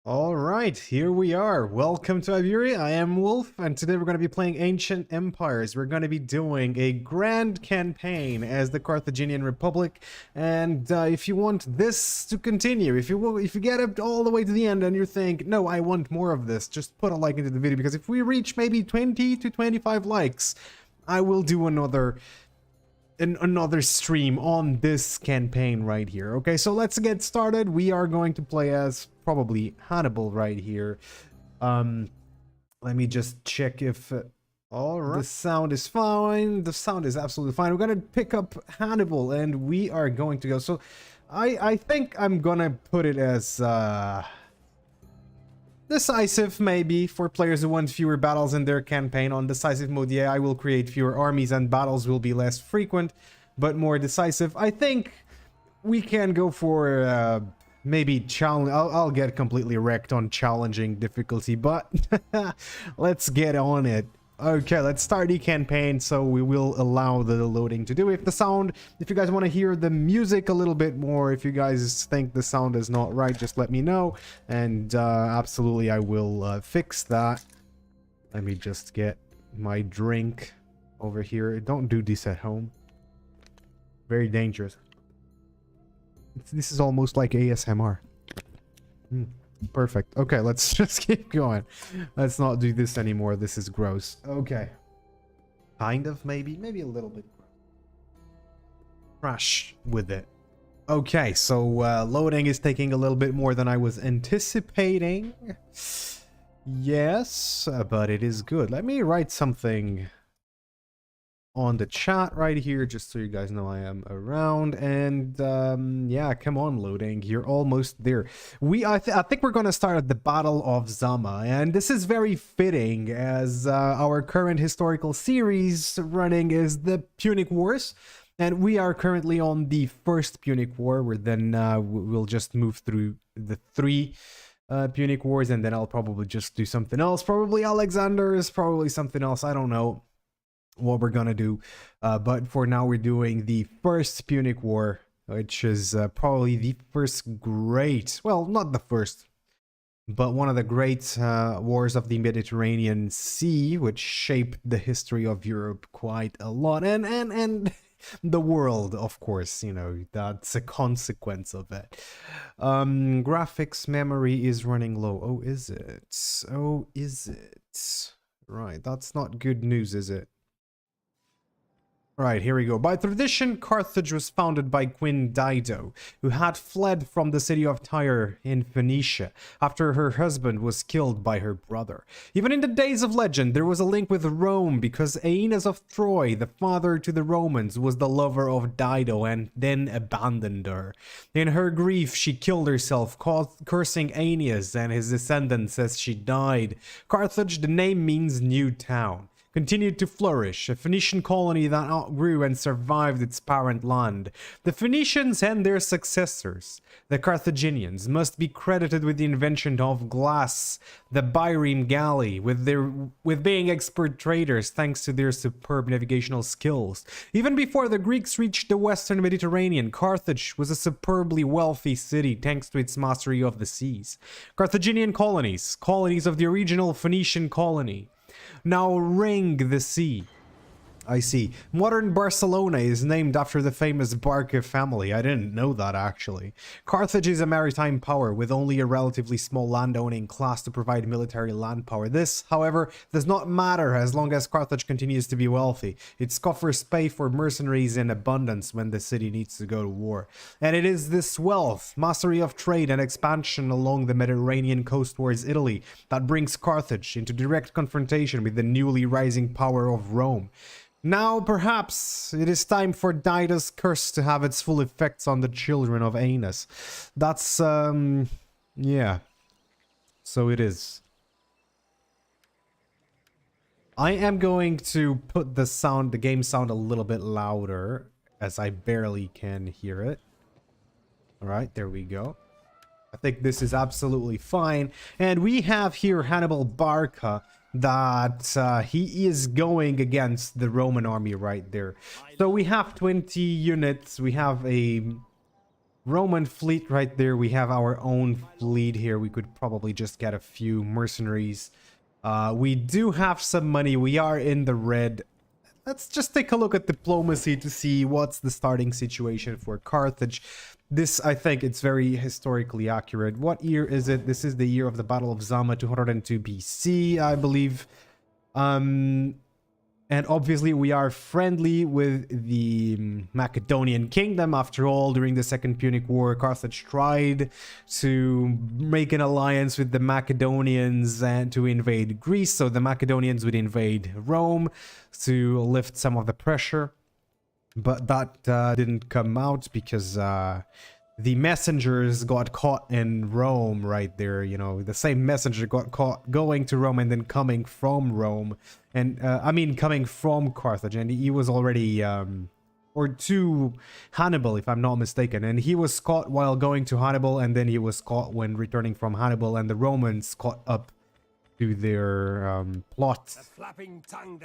All right, here we are. Welcome to Iberia. I am Wolf, and today we're going to be playing Ancient Empires. We're going to be doing a grand campaign as the Carthaginian Republic. And if you want this to continue, if you get up all the way to the end and you think, no, I want more of this, just put a like into the video, because if we reach maybe 20 to 25 likes, I will do another stream on this campaign right here. Okay, so let's get started. We are going to play as probably Hannibal right here. Let me just check if all right, the sound is fine. The sound is absolutely fine. We're gonna pick up Hannibal and we are going to go. So I think I'm gonna put it as decisive, maybe, for players who want fewer battles in their campaign. On decisive mode, yeah, I will create fewer armies and battles will be less frequent, but more decisive. I think we can go for maybe challenge. I'll get completely wrecked on challenging difficulty, but let's get on it. Okay, let's start the campaign, so we will allow the loading to do. If you guys want to hear the music a little bit more, if you guys think the sound is not right, just let me know, and absolutely I will fix that. Let me just get my drink over here. Don't do this at home. Very dangerous. This is almost like ASMR. Perfect. Okay, let's just keep going. Let's not do this anymore. This is gross. Okay. Kind of, maybe a little bit. Crash with it. Okay, so loading is taking a little bit more than I was anticipating. Yes, but it is good. Let me write something on the chat right here, just so you guys know I am around. And yeah, come on, loading, you're almost there. I think we're gonna start at the Battle of Zama, and this is very fitting as our current historical series running is the Punic Wars, and we are currently on the first Punic War, where then we'll just move through the three Punic Wars, and then I'll probably just do something else, probably Alexander's, probably something else, I don't know what we're gonna do, but for now we're doing the first Punic War, which is probably the first great, well, not the first, but one of the great wars of the Mediterranean Sea, which shaped the history of Europe quite a lot, and the world, of course, you know, that's a consequence of it. Graphics memory is running low. Oh, is it? Oh, is it? Right, that's not good news, is it? Right, here we go. By tradition, Carthage was founded by Queen Dido, who had fled from the city of Tyre in Phoenicia after her husband was killed by her brother. Even in the days of legend, there was a link with Rome because Aeneas of Troy, the father to the Romans, was the lover of Dido and then abandoned her. In her grief, she killed herself, cursing Aeneas and his descendants as she died. Carthage, the name means new town, continued to flourish, a Phoenician colony that outgrew and survived its parent land. The Phoenicians and their successors, the Carthaginians, must be credited with the invention of glass, the bireme galley, with being expert traders thanks to their superb navigational skills. Even before the Greeks reached the western Mediterranean, Carthage was a superbly wealthy city thanks to its mastery of the seas. Carthaginian colonies of the original Phoenician colony, now ring the sea. I see. Modern Barcelona is named after the famous Barca family. I didn't know that, actually. Carthage is a maritime power with only a relatively small landowning class to provide military land power. This, however, does not matter as long as Carthage continues to be wealthy. Its coffers pay for mercenaries in abundance when the city needs to go to war. And it is this wealth, mastery of trade, and expansion along the Mediterranean coast towards Italy that brings Carthage into direct confrontation with the newly rising power of Rome. Now, perhaps, it is time for Dido's curse to have its full effects on the children of Aeneas. That's, yeah. So it is. I am going to put the game sound a little bit louder, as I barely can hear it. Alright, there we go. I think this is absolutely fine. And we have here Hannibal Barca, that he is going against the Roman army right there. So we have 20 units. We have a Roman fleet right there. We have our own fleet here. We could probably just get a few mercenaries. We do have some money. We are in the red. Let's just take a look at diplomacy to see what's the starting situation for Carthage. This, I think, it's very historically accurate. What year is it? This is the year of the Battle of Zama, 202 BC, I believe. And obviously we are friendly with the Macedonian kingdom. After all, during the Second Punic War, Carthage tried to make an alliance with the Macedonians and to invade Greece. So the Macedonians would invade Rome to lift some of the pressure. But that didn't come out because the messengers got caught in Rome right there. You know, the same messenger got caught going to Rome and then coming from Rome. And I mean, coming from Carthage. And he was already, or to Hannibal, if I'm not mistaken. And he was caught while going to Hannibal. And then he was caught when returning from Hannibal. And the Romans caught up to their plot,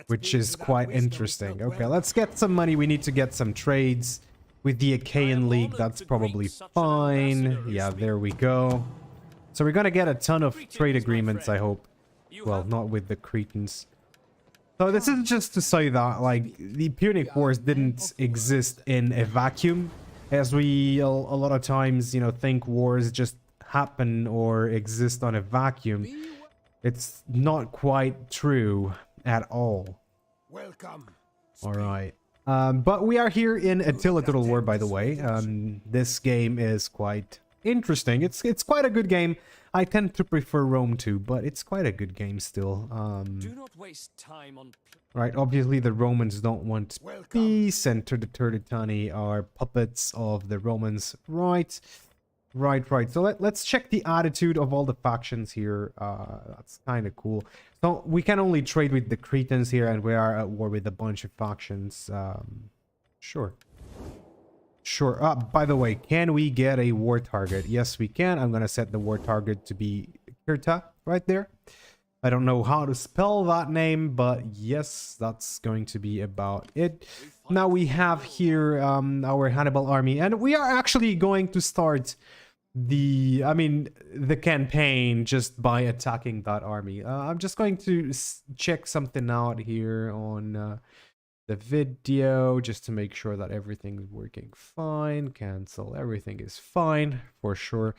which is quite interesting. Okay, let's get some money. We need to get some trades with the Achaean League. That's probably fine. Yeah, there we go. So we're gonna get a ton of trade agreements, I hope. Well, not with the Cretans. So this is just to say that, like, the Punic Wars didn't exist in a vacuum, as we a lot of times, you know, think wars just happen or exist on a vacuum. It's not quite true at all. Welcome. All right. But we are here in Attila Total War, by the way. This game is quite interesting. It's quite a good game. I tend to prefer Rome too, but it's quite a good game still. Do not waste time on... Right, obviously the Romans don't want peace, and the Turdetani are puppets of the Romans. Right. So let's check the attitude of all the factions here. That's kind of cool. So we can only trade with the Cretans here, and we are at war with a bunch of factions. Sure. By the way, can we get a war target? Yes, we can. I'm gonna set the war target to be Kirta right there. I don't know how to spell that name, but yes, that's going to be about it. Now we have here our Hannibal army, and we are actually going to start the campaign just by attacking that army. I'm just going to check something out here on the video just to make sure that everything is working fine. Cancel. Everything is fine for sure.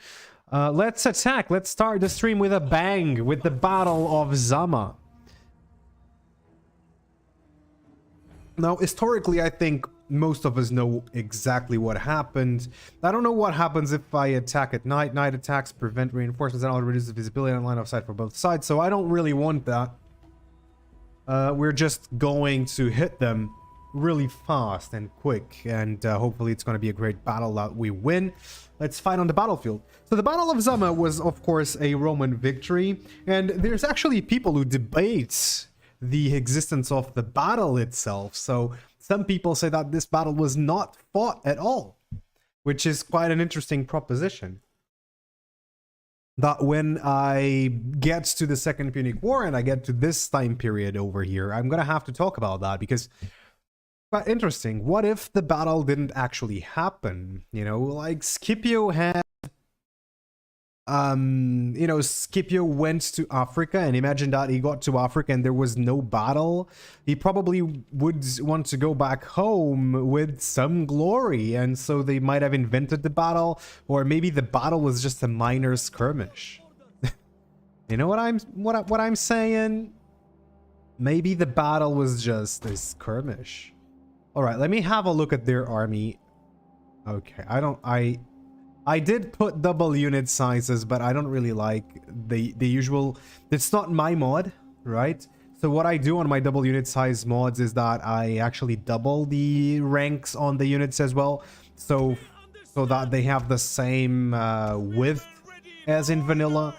Let's attack. Let's start the stream with a bang with the Battle of Zama. Now, historically, I think most of us know exactly what happened. I don't know what happens if I attack at night. Night attacks prevent reinforcements and reduce the visibility and line of sight for both sides, so I don't really want that. We're just going to hit them really fast and quick, and hopefully it's going to be a great battle that we win. Let's fight on the battlefield. So the Battle of Zama was, of course, a Roman victory, and there's actually people who debate the existence of the battle itself. So some people say that this battle was not fought at all, which is quite an interesting proposition. That when I get to the Second Punic War and I get to this time period over here, I'm gonna have to talk about that, because quite interesting. What if the battle didn't actually happen? You know, like Scipio had you know, Scipio went to Africa, and imagine that he got to Africa and there was no battle. He probably would want to go back home with some glory, and so they might have invented the battle, or maybe the battle was just a minor skirmish. You know what I'm saying? Maybe the battle was just a skirmish. All right, let me have a look at their army. Okay, I did put double unit sizes, but I don't really like the usual. It's not my mod, right? So what I do on my double unit size mods is that I actually double the ranks on the units as well, so that they have the same width as in vanilla.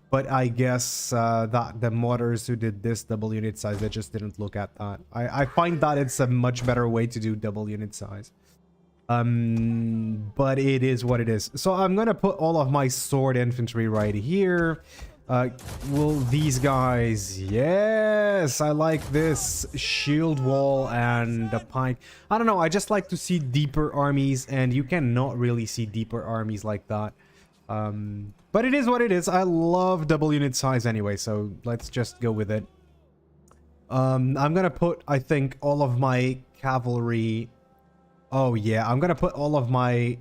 But I guess that the modders who did this double unit size, they just didn't look at that. I find that it's a much better way to do double unit size. But it is what it is. So I'm gonna put all of my sword infantry right here. Will these guys... Yes! I like this shield wall and the pike. I don't know, I just like to see deeper armies, and you cannot really see deeper armies like that. But it is what it is. I love double unit size anyway, so let's just go with it. I'm gonna put, I think, all of my cavalry... Oh yeah, I'm gonna put all of my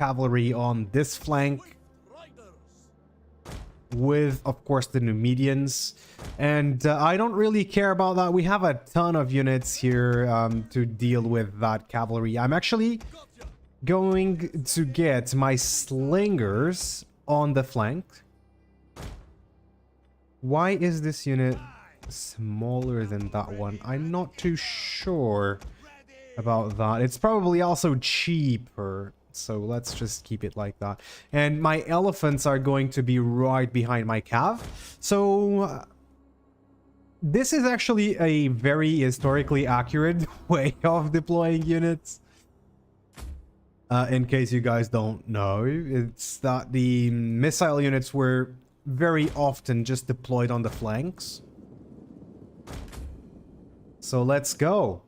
cavalry on this flank. With, of course, the Numidians. And I don't really care about that. We have a ton of units here to deal with that cavalry. I'm actually going to get my slingers on the flank. Why is this unit smaller than that one? I'm not too sure about that. It's probably also cheaper. So let's just keep it like that. And my elephants are going to be right behind my cav. So this is actually a very historically accurate way of deploying units. In case you guys don't know, it's that the missile units were very often just deployed on the flanks. So let's go.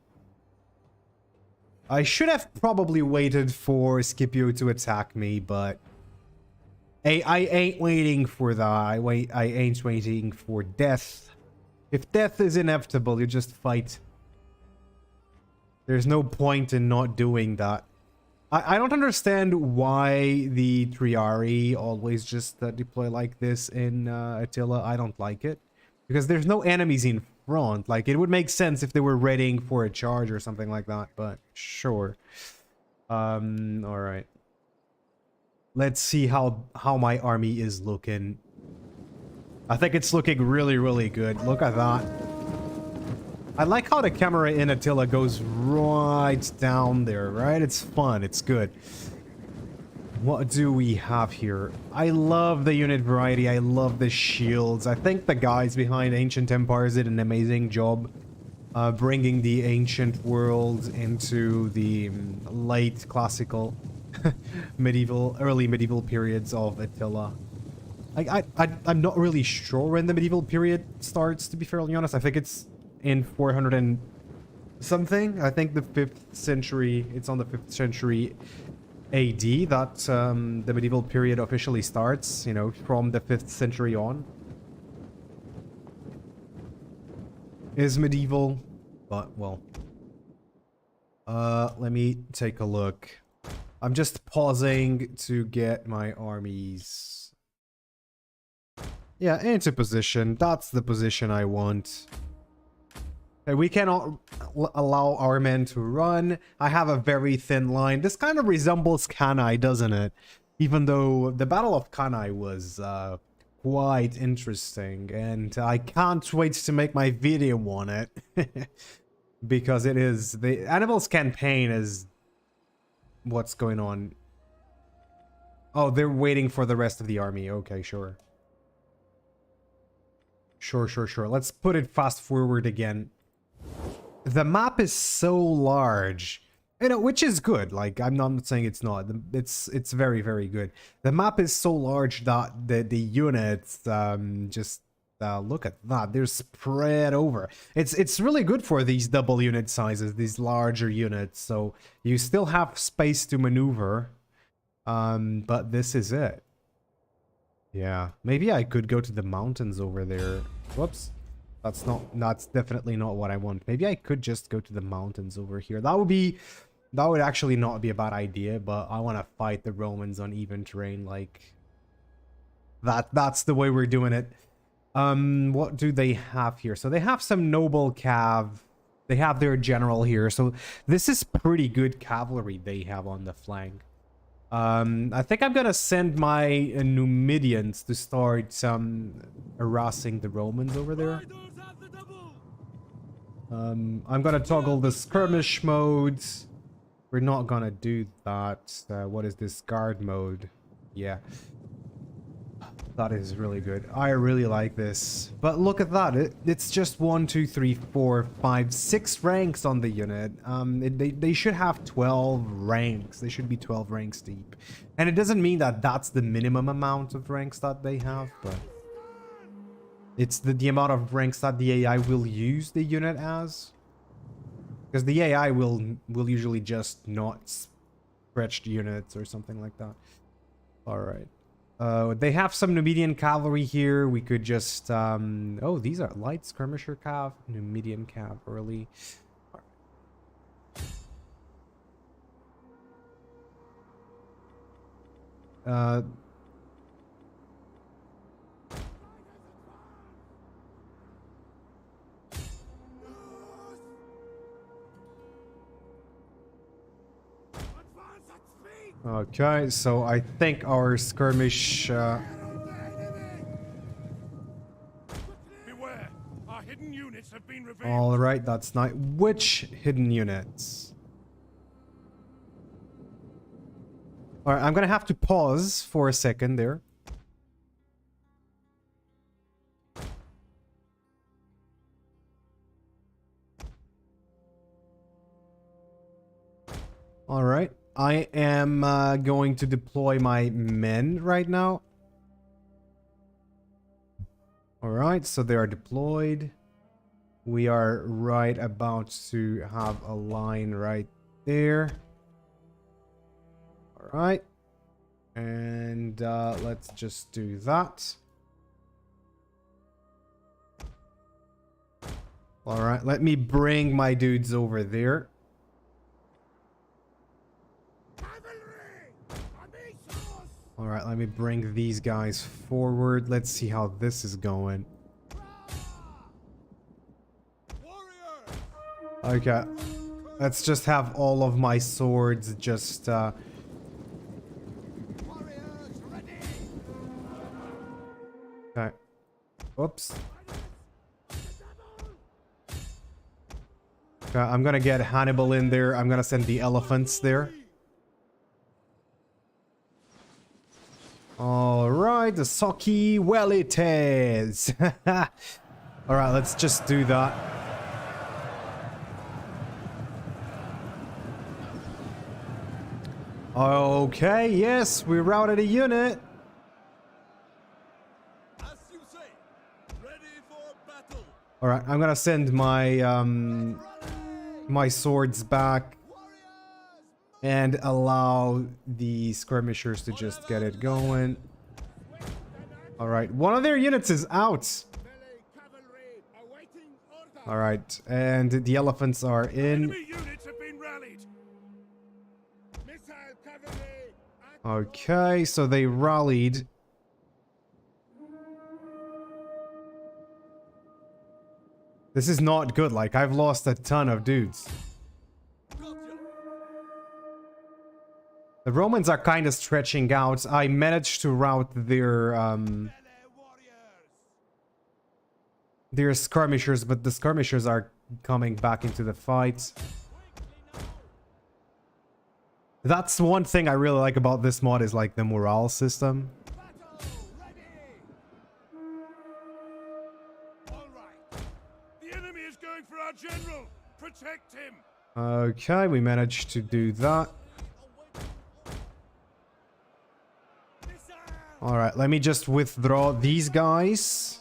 I should have probably waited for Scipio to attack me, but I ain't waiting for that. I ain't waiting for death. If death is inevitable, you just fight. There's no point in not doing that. I don't understand why the Triari always just deploy like this in Attila. I don't like it. Because there's no enemies in front. Like, it would make sense if they were readying for a charge or something like that, but sure. Alright. Let's see how my army is looking. I think it's looking really, really good. Look at that. I like how the camera in Attila goes right down there, right? It's fun. It's good. What do we have here? I love the unit variety. I love the shields. I think the guys behind Ancient Empires did an amazing job bringing the ancient world into the late classical early medieval periods of Attila. I'm not really sure when the medieval period starts, to be fairly honest. I think it's in 400 and something. I think the 5th century, it's on the 5th century AD that the medieval period officially starts, you know, from the 5th century on. Is medieval, but, well. Let me take a look. I'm just pausing to get my armies. Yeah, into position. That's the position I want. Okay, we cannot allow our men to run. I have a very thin line. This kind of resembles Cannae, doesn't it? Even though the Battle of Cannae was quite interesting. And I can't wait to make my video on it. Because it is... The Hannibal's campaign is... What's going on? Oh, they're waiting for the rest of the army. Okay, sure. Sure. Let's put it fast forward again. The map is so large, you know, which is good. Like, I'm not saying it's not. It's very, very good. The map is so large that the units just look at that. They're spread over. It's really good for these double unit sizes, these larger units. So you still have space to maneuver. But this is it. Yeah, maybe I could go to the mountains over there. Whoops. That's definitely not what I want. Maybe I could just go to the mountains over here. That would actually not be a bad idea, but I want to fight the Romans on even terrain. Like, that's the way we're doing it. What do they have here? So they have some noble cav. They have their general here. So this is pretty good cavalry they have on the flank. I think I'm gonna send my Numidians to start harassing the Romans over there. I'm gonna toggle the skirmish mode. We're not gonna do that. What is this guard mode? Yeah. That is really good. I really like this. But look at that. It's just 1, 2, 3, 4, 5, 6 ranks on the unit. They should have 12 ranks. They should be 12 ranks deep. And it doesn't mean that that's the minimum amount of ranks that they have, but It's the amount of ranks that the AI will use the unit as. Because the AI will usually just not stretched units or something like that. Alright. They have some Numidian cavalry here. We could just... oh, these are light skirmisher cav. Numidian cavalry. Okay, so I think our skirmish... Beware, our hidden units have been revealed. Alright, that's not... Which hidden units? Alright, I'm gonna have to pause for a second there. Alright, I am going to deploy my men right now. Alright, so they are deployed. We are right about to have a line right there. Alright. And let's just do that. Alright, let me bring my dudes over there. Alright, let me bring these guys forward. Let's see how this is going. Okay. Let's just have all of my swords just... Okay. Oops. Okay, I'm gonna get Hannibal in there. I'm gonna send the elephants there. Alright, the Soki, well it is. Alright, let's just do that. Okay, yes, we routed a unit. As you say, ready for battle. Alright, I'm gonna send my my swords back and allow the skirmishers to just get it going. Alright, one of their units is out. Alright, and the elephants are in. Enemy units have been rallied. Missile cavalry. Okay, so they rallied. This is not good, like, I've lost a ton of dudes. The Romans are kind of stretching out. I managed to rout their skirmishers, but the skirmishers are coming back into the fight. That's one thing I really like about this mod is like the morale system. The enemy is going for our general. Protect him. Okay, we managed to do that. Alright, let me just withdraw these guys.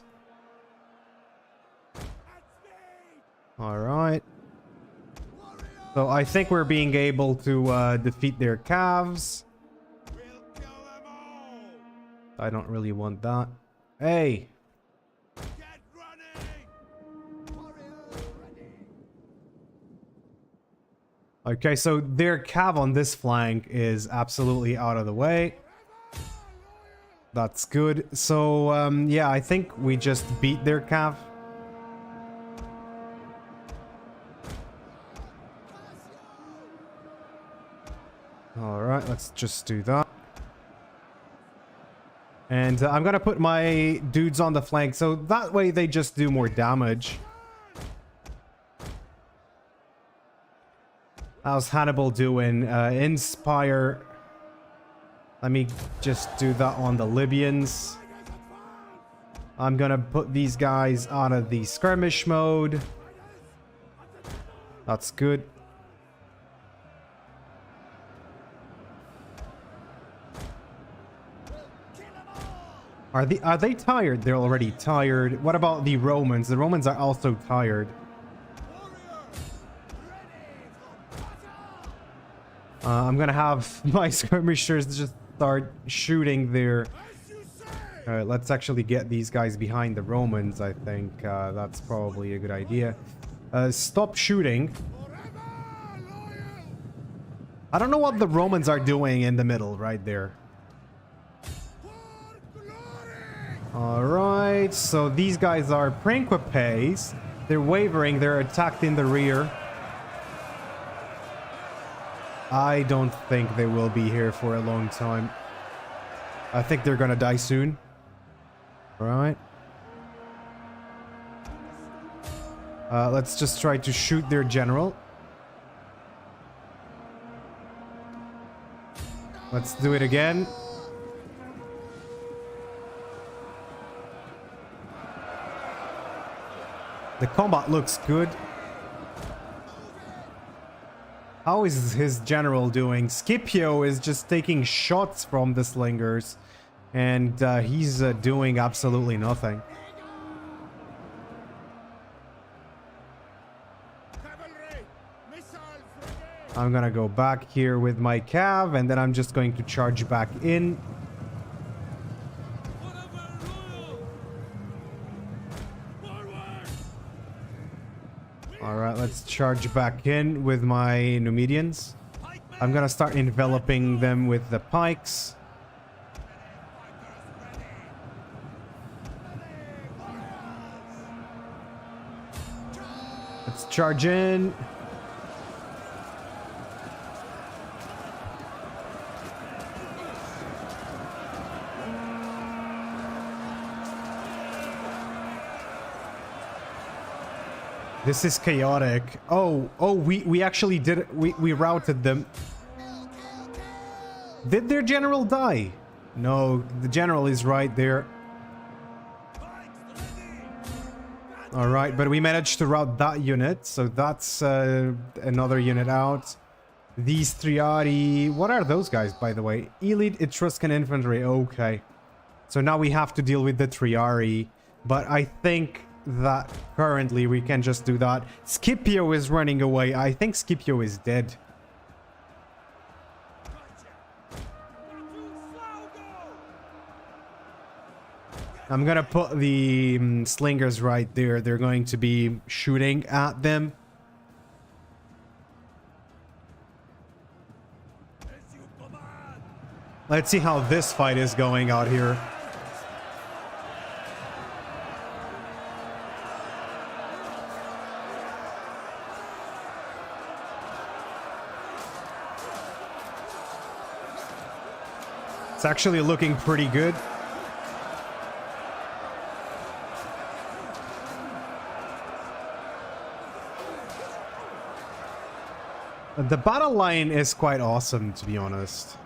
Alright. So I think we're being able to defeat their calves. I don't really want that. Hey! Okay, so their cav on this flank is absolutely out of the way. That's good. So, yeah, I think we just beat their cav. Alright, let's just do that. And I'm gonna put my dudes on the flank, so that way they just do more damage. How's Hannibal doing? Inspire. Let me just do that on the Libyans. I'm gonna put these guys out of the skirmish mode. That's good. Are they tired? They're already tired. What about the Romans? The Romans are also tired. I'm gonna have my skirmishers just start shooting their... Alright, let's actually get these guys behind the Romans, I think. That's probably a good idea. Stop shooting. I don't know what the Romans are doing in the middle, right there. Alright, so these guys are principes. They're wavering, they're attacked in the rear. I don't think they will be here for a long time. I think they're gonna die soon. Alright. Let's just try to shoot their general. Let's do it again. The combat looks good. How is his general doing? Scipio is just taking shots from the slingers. And he's doing absolutely nothing. I'm gonna go back here with my cav, and then I'm just going to charge back in. Alright, let's charge back in with my Numidians. I'm gonna start enveloping them with the pikes. Let's charge in. This is chaotic. Oh, we actually did it. We routed them. Did their general die? No, the general is right there. All right, but we managed to rout that unit, so that's another unit out. These Triadi, what are those guys, by the way? Elite Etruscan infantry. Okay, so now we have to deal with the Triari, but I think that currently we can just do that. Scipio is running away. I think Scipio is dead. I'm gonna put the slingers right there. They're going to be shooting at them. Let's see how this fight is going out here. It's actually looking pretty good. The battle line is quite awesome, to be honest.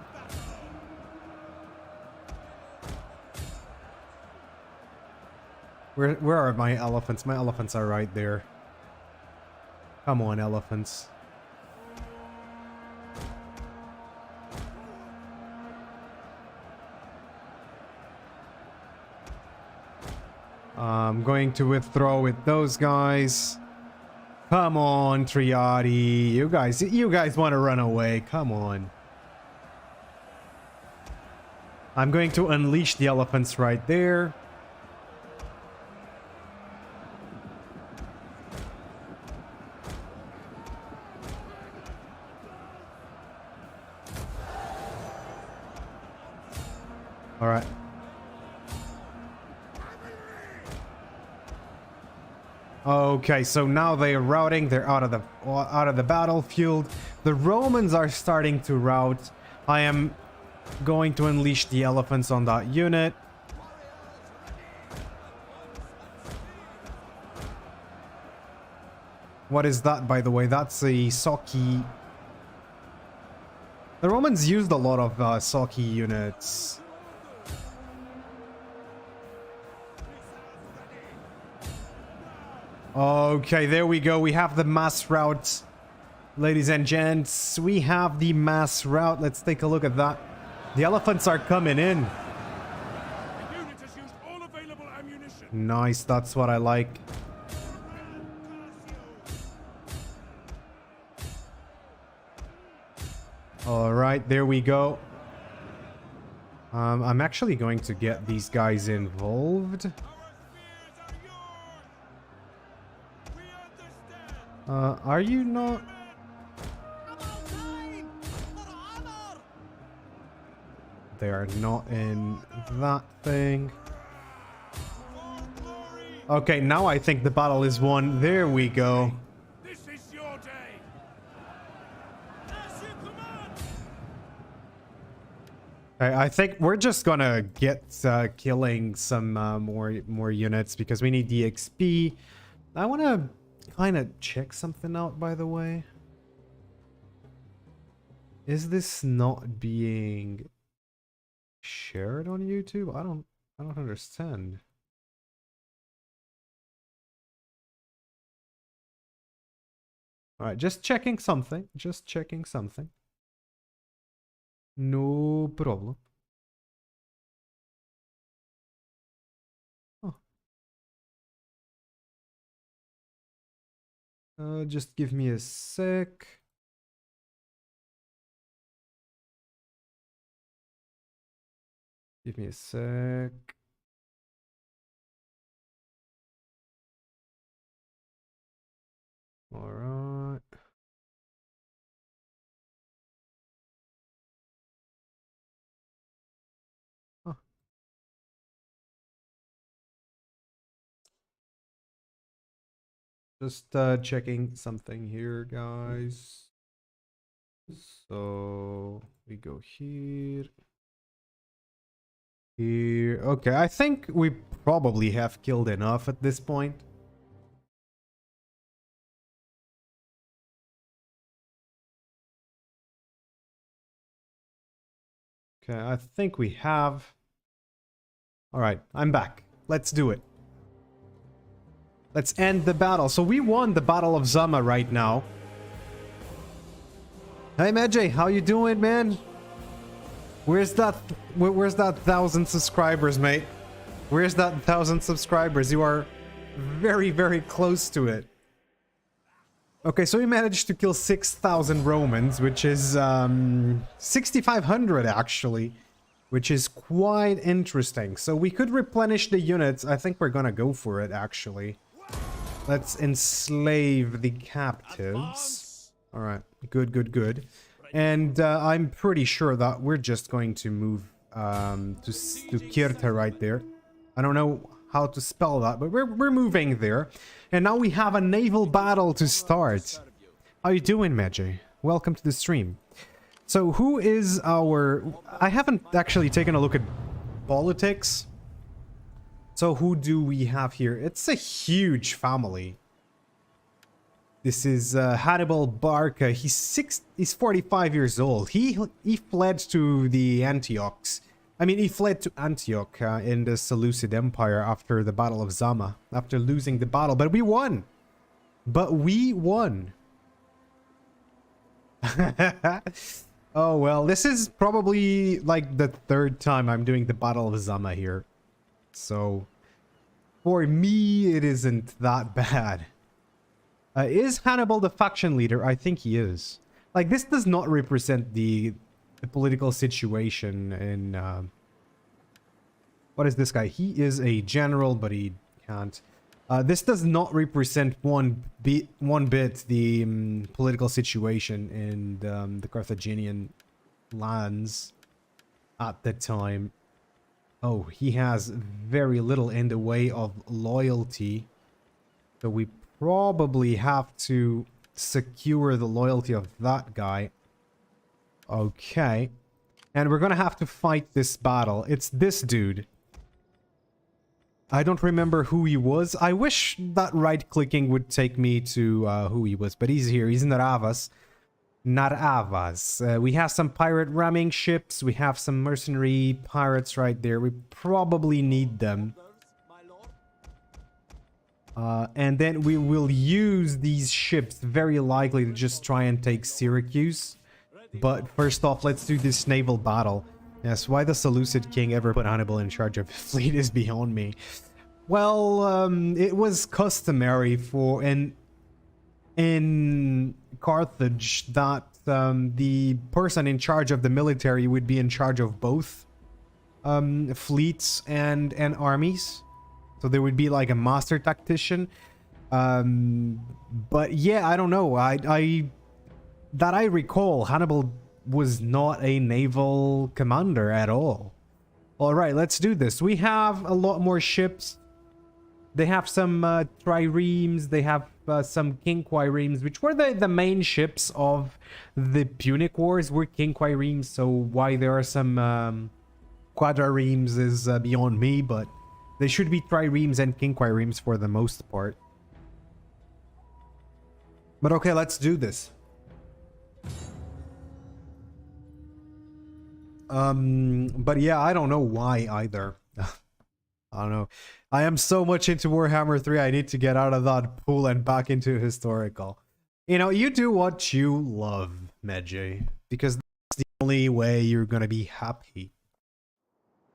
Where are my elephants? My elephants are right there. Come on, elephants. I'm going to withdraw with those guys. Come on, Triadi. You guys want to run away. Come on. I'm going to unleash the elephants right there. All right. Okay, so now they are routing. They're out of the battlefield. The Romans are starting to rout. I am going to unleash the elephants on that unit. What is that, by the way? That's a Saki. The Romans used a lot of Saki units. Okay, there we go. We have the mass route. Ladies and gents, we have the mass route. Let's take a look at that. The elephants are coming in. available ammunition. Nice, that's what I like. All right, there we go. I'm actually going to get these guys involved. Our fears are yours. We understand. Are you not? They are not in that thing. Okay, now I think the battle is won. There we go. This is your day. As you command. I think we're just gonna get killing some more units because we need the XP. I want to kind of check something out, by the way. Is this not being shared on YouTube? I don't understand. All right, just checking something. Just checking something. No problem. Oh. Just give me a sec. Give me a sec. All right. Huh. Just checking something here, guys. So we go here. Here. Okay, I think we probably have killed enough at this point. Okay, I think we have. All right, I'm back. Let's do it. Let's end the battle. So we won the Battle of Zama right now. Hey, Medjay, how you doing, man? Where's that 1,000 subscribers, mate? Where's that 1,000 subscribers? You are very, very close to it. Okay, so we managed to kill 6,000 Romans, which is 6,500 actually, which is quite interesting. So we could replenish the units. I think we're gonna go for it, actually. Let's enslave the captives. All right, good, good, good. And I'm pretty sure that we're just going to move to Kirta right there. I don't know how to spell that, but we're moving there. And now we have a naval battle to start. How you doing, Medjay? Welcome to the stream. So who is our... I haven't actually taken a look at politics. So who do we have here? It's a huge family. This is Hannibal Barca. He's 45 years old. He fled to the Antiochs. I mean, he fled to Antioch in the Seleucid Empire after the Battle of Zama. After losing the battle. But we won. But we won. Oh, well. This is probably like the third time I'm doing the Battle of Zama here. So, for me, it isn't that bad. Is Hannibal the faction leader? I think he is. Like, this does not represent the political situation in... what is this guy? He is a general, but he can't. This does not represent one bit the political situation in the Carthaginian lands at the time. Oh, he has very little in the way of loyalty. So we probably have to secure the loyalty of that guy. Okay. And we're gonna have to fight this battle. It's this dude. I don't remember who he was. I wish that right-clicking would take me to who he was. But he's here. He's in Naravas. We have some pirate ramming ships. We have some mercenary pirates right there. We probably need them. And then we will use these ships very likely to just try and take Syracuse. But first off, let's do this naval battle. Yes, why the Seleucid king ever put Hannibal in charge of a fleet is beyond me. Well, it was customary for in Carthage that the person in charge of the military would be in charge of both fleets and armies. So there would be like a master tactician. But yeah, I don't know. That I recall, Hannibal was not a naval commander at all. All right, let's do this. We have a lot more ships. They have some triremes. They have some quinquiremes, which were the main ships of the Punic Wars. Were quinquiremes, so why there are some quadriremes is beyond me, but they should be triremes and quinquiremes for the most part. But okay, let's do this. But yeah, I don't know why either. I don't know. I am so much into Warhammer 3, I need to get out of that pool and back into historical. You know, you do what you love, Medjay, because that's the only way you're gonna be happy.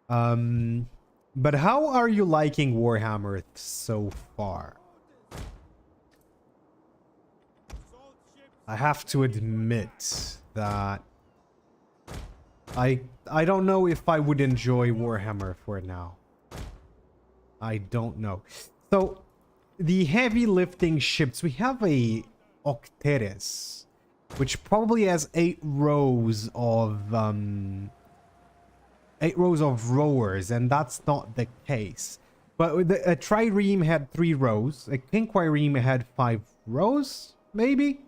But how are you liking Warhammer so far? I have to admit that I don't know if I would enjoy Warhammer for now. I don't know. So, the heavy lifting ships, we have a Octeris, which probably has 8 rows of rowers, and that's not the case. But a trireme had 3 rows, a quinquireme had 5 rows, maybe?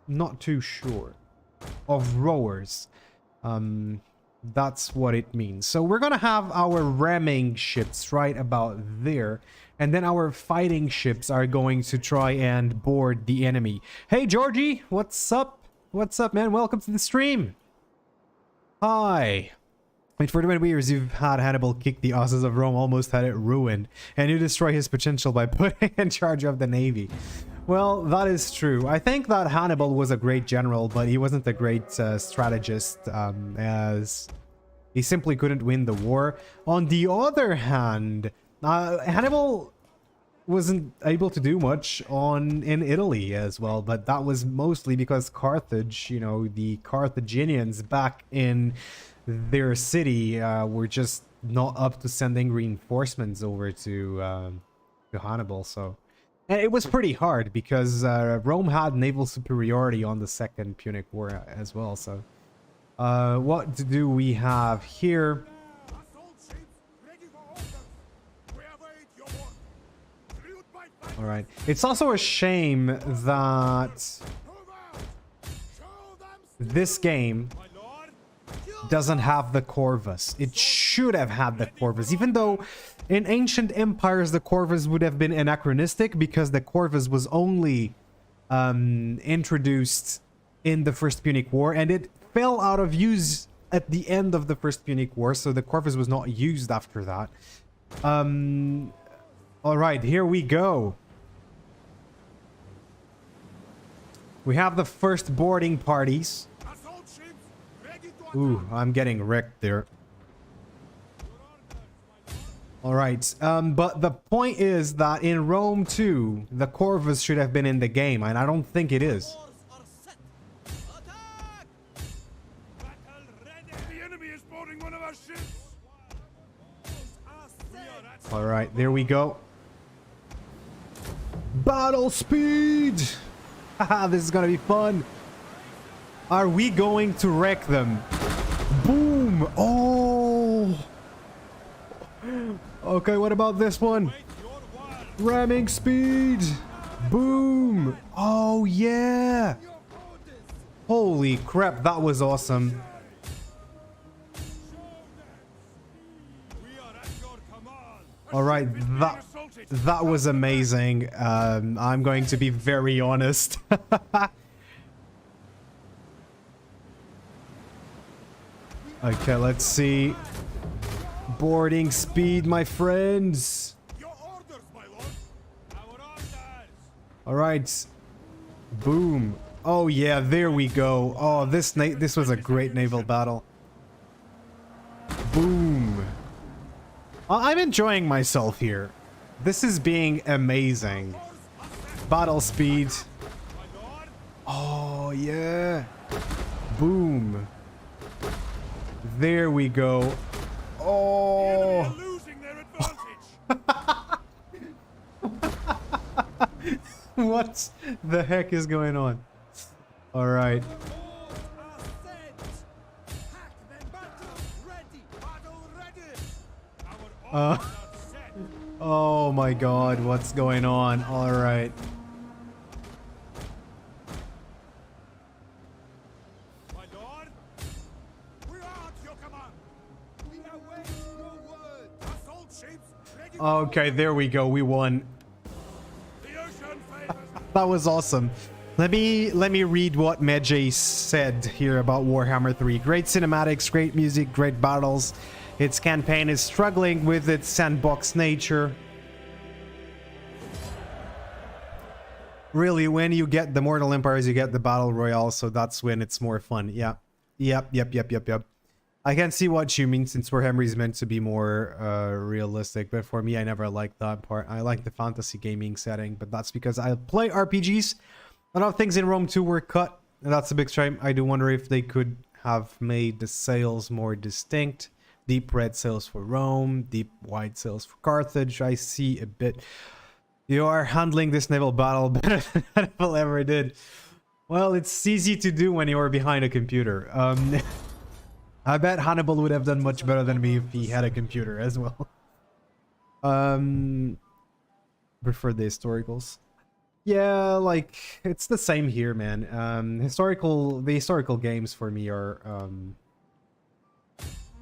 Not too sure. Of rowers. That's what it means. So we're gonna have our ramming ships right about there, and then our fighting ships are going to try and board the enemy. Hey Georgie, what's up? What's up, man? Welcome to the stream. Hi. Wait, for 20 years you've had Hannibal kick the asses of Rome, almost had it ruined, and you destroy his potential by putting in charge of the navy. Well, that is true. I think that Hannibal was a great general, but he wasn't a great strategist, as he simply couldn't win the war. On the other hand, Hannibal wasn't able to do much in Italy as well, but that was mostly because Carthage, you know, the Carthaginians back in their city were just not up to sending reinforcements over to Hannibal, so... And it was pretty hard because Rome had naval superiority on the Second Punic War as well. So, what do we have here? All right. It's also a shame that this game doesn't have the Corvus. It should have had the Corvus, even though in ancient empires the Corvus would have been anachronistic because the Corvus was only introduced in the First Punic War, and it fell out of use at the end of the First Punic War, so the Corvus was not used after that. All right, here we go. We have the first boarding parties. Ooh, I'm getting wrecked there. All right, but the point is that in Rome too, the Corvus should have been in the game, and I don't think it is. All right, there we go. Battle speed! Haha, this is gonna be fun. Are we going to wreck them? Boom! Oh! Okay, what about this one? Ramming speed! Boom! Oh, yeah! Holy crap, that was awesome. Alright, that was amazing. I'm going to be very honest. Okay, let's see. Boarding speed, my friends. Alright. Boom. Oh yeah, there we go. Oh, this was a great naval battle. Boom. I'm enjoying myself here. This is being amazing. Battle speed. Oh, yeah. Boom. There we go. Oh. The enemy are losing their advantage. What the heck is going on? All right. Oh my god, what's going on? All right. My lord, we are at your command. We await your word. Assault ships ready for Okay, there we go. We won. the ocean favors. That was awesome. Let me read what Medjay said here about Warhammer 3. Great cinematics, great music, great battles. Its campaign is struggling with its sandbox nature. Really, when you get the Mortal Empires, you get the Battle Royale, so that's when it's more fun. Yeah. Yep. I can see what you mean, since Warhammer is meant to be more realistic, but for me, I never liked that part. I like the fantasy gaming setting, but that's because I play RPGs. A lot of things in Rome 2 were cut, and that's a big shame. I do wonder if they could have made the sails more distinct. Deep red sails for Rome, deep white sails for Carthage. I see a bit. You are handling this naval battle better than Hannibal ever did. Well, it's easy to do when you are behind a computer. I bet Hannibal would have done much better than me if he had a computer as well. Prefer the historicals. Yeah, like, it's the same here, man. The historical games for me are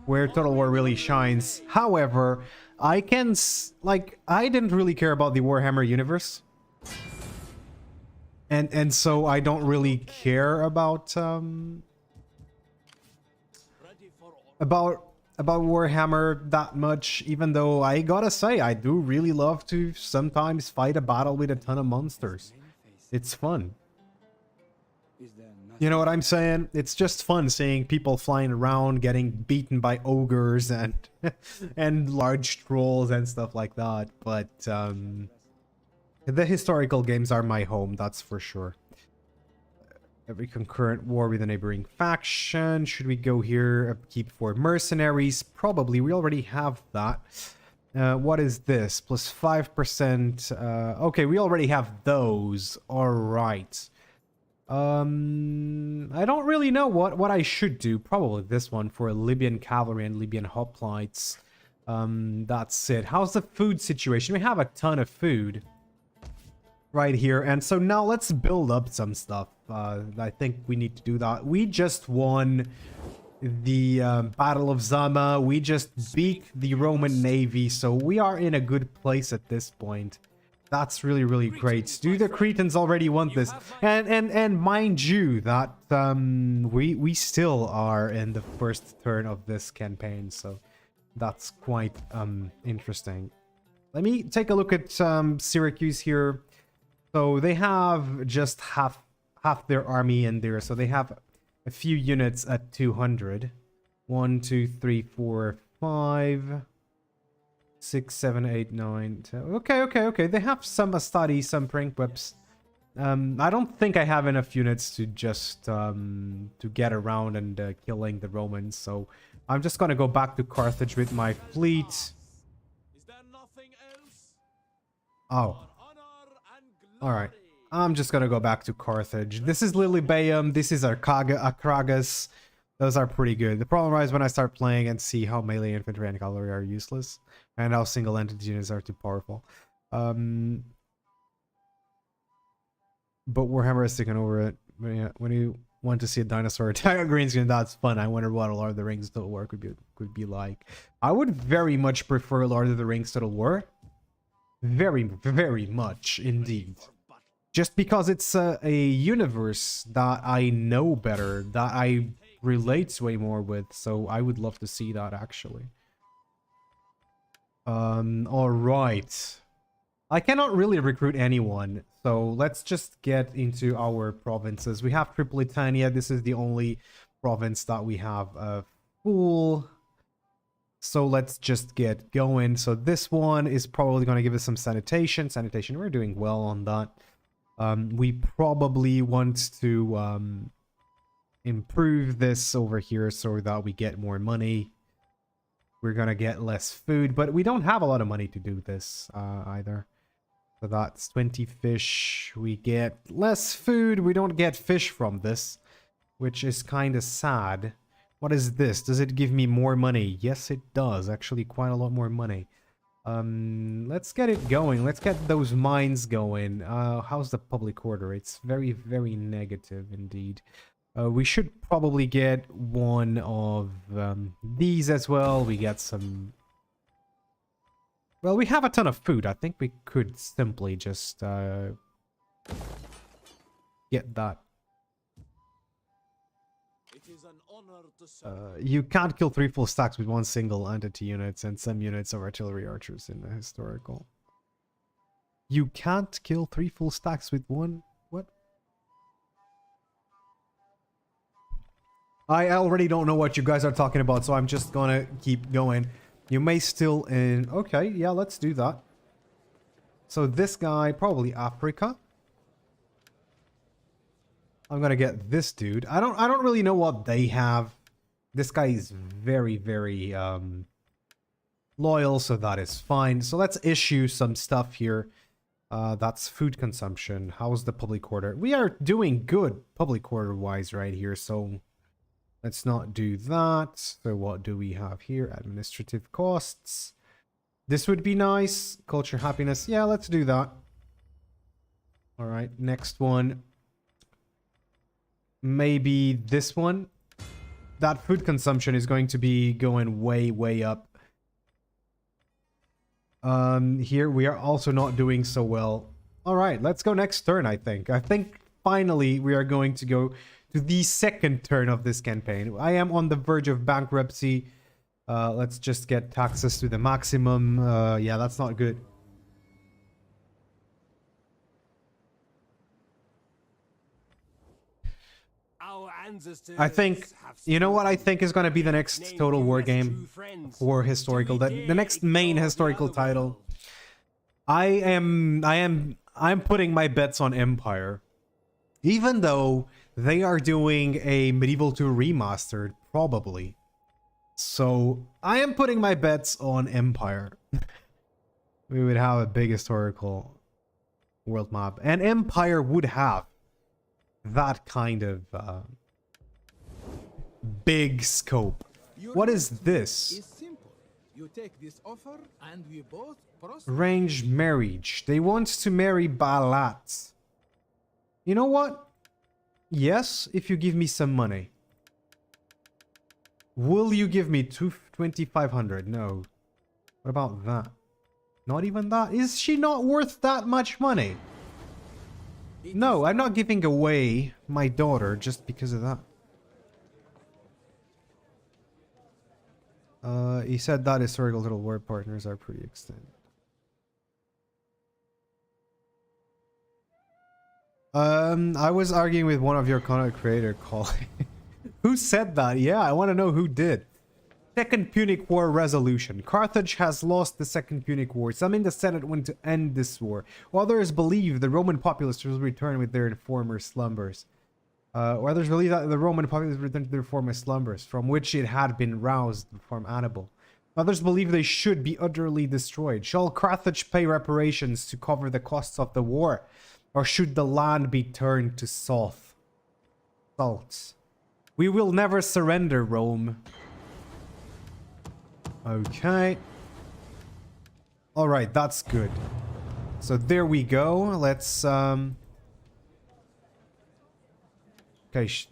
where Total War really shines. However, I didn't really care about the Warhammer universe. And so I don't really care about Warhammer that much, even though I gotta say, I do really love to sometimes fight a battle with a ton of monsters. It's fun. You know what I'm saying? It's just fun seeing people flying around, getting beaten by ogres and and large trolls and stuff like that. But the historical games are my home, that's for sure. Every concurrent war with a neighboring faction. Should we go here? Keep for mercenaries? Probably. We already have that. What is this? Plus 5%. Okay, we already have those. All right. I don't really know what I should do. Probably this one for Libyan cavalry and Libyan hoplites. That's it. How's the food situation? We have a ton of food right here, and so now let's build up some stuff. I think we need to do that. We just won the Battle of Zama. We just beat the Roman Navy, so we are in a good place at this point. That's really, really great. Do the Cretans already want this? And mind you that we still are in the first turn of this campaign, so that's quite interesting. Let me take a look at Syracuse here. So they have just half their army in there, so they have a few units at 200. 1, 2, 3, 4, 5, 6, 7, 8, 9, 10. Okay. They have some Astadi, some Prank Whips. I don't think I have enough units to just to get around and killing the Romans, so I'm just gonna go back to Carthage with my fleet. Is there nothing else? Oh. Honor and All right, I'm just gonna go back to Carthage. This is Lilybaeum, this is Akragas. Those are pretty good. The problem arises when I start playing and see how melee infantry and cavalry are useless, and how single entity units are too powerful. But Warhammer is taking over it. But yeah, when you want to see a dinosaur attack a green screen, that's fun. I wonder what a Lord of the Rings Total War could be like. I would very much prefer Lord of the Rings Total War. Very, very much indeed. Just because it's a universe that I know better, that I relate way more with, so I would love to see that actually. All right. I cannot really recruit anyone, so let's just get into our provinces. We have Tripolitania. This is the only province that we have full So let's just get going. So this one is probably going to give us some sanitation. Sanitation, we're doing well on that. We probably want to improve this over here so that we get more money. We're going to get less food, but we don't have a lot of money to do this either. So that's 20 fish. We get less food. We don't get fish from this, which is kind of sad. What is this? Does it give me more money? Yes, it does. Actually, quite a lot more money. Let's get it going. Let's get those mines going. How's the public order? It's very, very negative indeed. We should probably get one of these as well. We get some... Well, we have a ton of food. I think we could simply just get that. You can't kill 3 full stacks with 1 single entity units and some units of artillery archers in the historical. You can't kill 3 full stacks with 1? What? I already don't know what you guys are talking about, so I'm just gonna keep going. You may still in... Okay, yeah, let's do that. So this guy, probably Africa. I'm gonna get this dude. I don't really know what they have. This guy is very, very loyal, so that is fine. So let's issue some stuff here. That's food consumption. How's the public order? We are doing good public order wise right here, so let's not do that. So what do we have here? Administrative costs. This would be nice. Culture, happiness. Yeah, let's do that. All right, next one. Maybe this one. That food consumption is going to be going way, way up. Here we are also not doing so well. All right, let's go next turn, I think. I think finally we are going to go to the second turn of this campaign. I am on the verge of bankruptcy. Let's just get taxes to the maximum. Yeah, that's not good. I think, you know what I think is going to be the next Total War game for historical, the next main historical title. I'm putting my bets on Empire. Even though they are doing a Medieval 2 remastered, probably. So, I am putting my bets on Empire. We would have a big historical world map. And Empire would have that kind of big scope. What is this? You take this offer and we both Arrange marriage. They want to marry Balat. You know what? Yes, if you give me some money. Will you give me 2,500? No. What about that? Not even that? Is she not worth that much money? No, I'm not giving away my daughter just because of that. He said that historical Total War partners are pretty extended. I was arguing with one of your content creator colleagues. Who said that? Yeah, I want to know who did. Second Punic War resolution. Carthage has lost the Second Punic War. Some in the Senate want to end this war. Others believe the Roman populace will return with their former slumbers. Others believe that the Roman populace will return to their former slumbers, from which it had been roused from Hannibal. Others believe they should be utterly destroyed. Shall Carthage pay reparations to cover the costs of the war? Or should the land be turned to salt? We will never surrender, Rome. Okay. Alright, that's good. So there we go. Let's okay,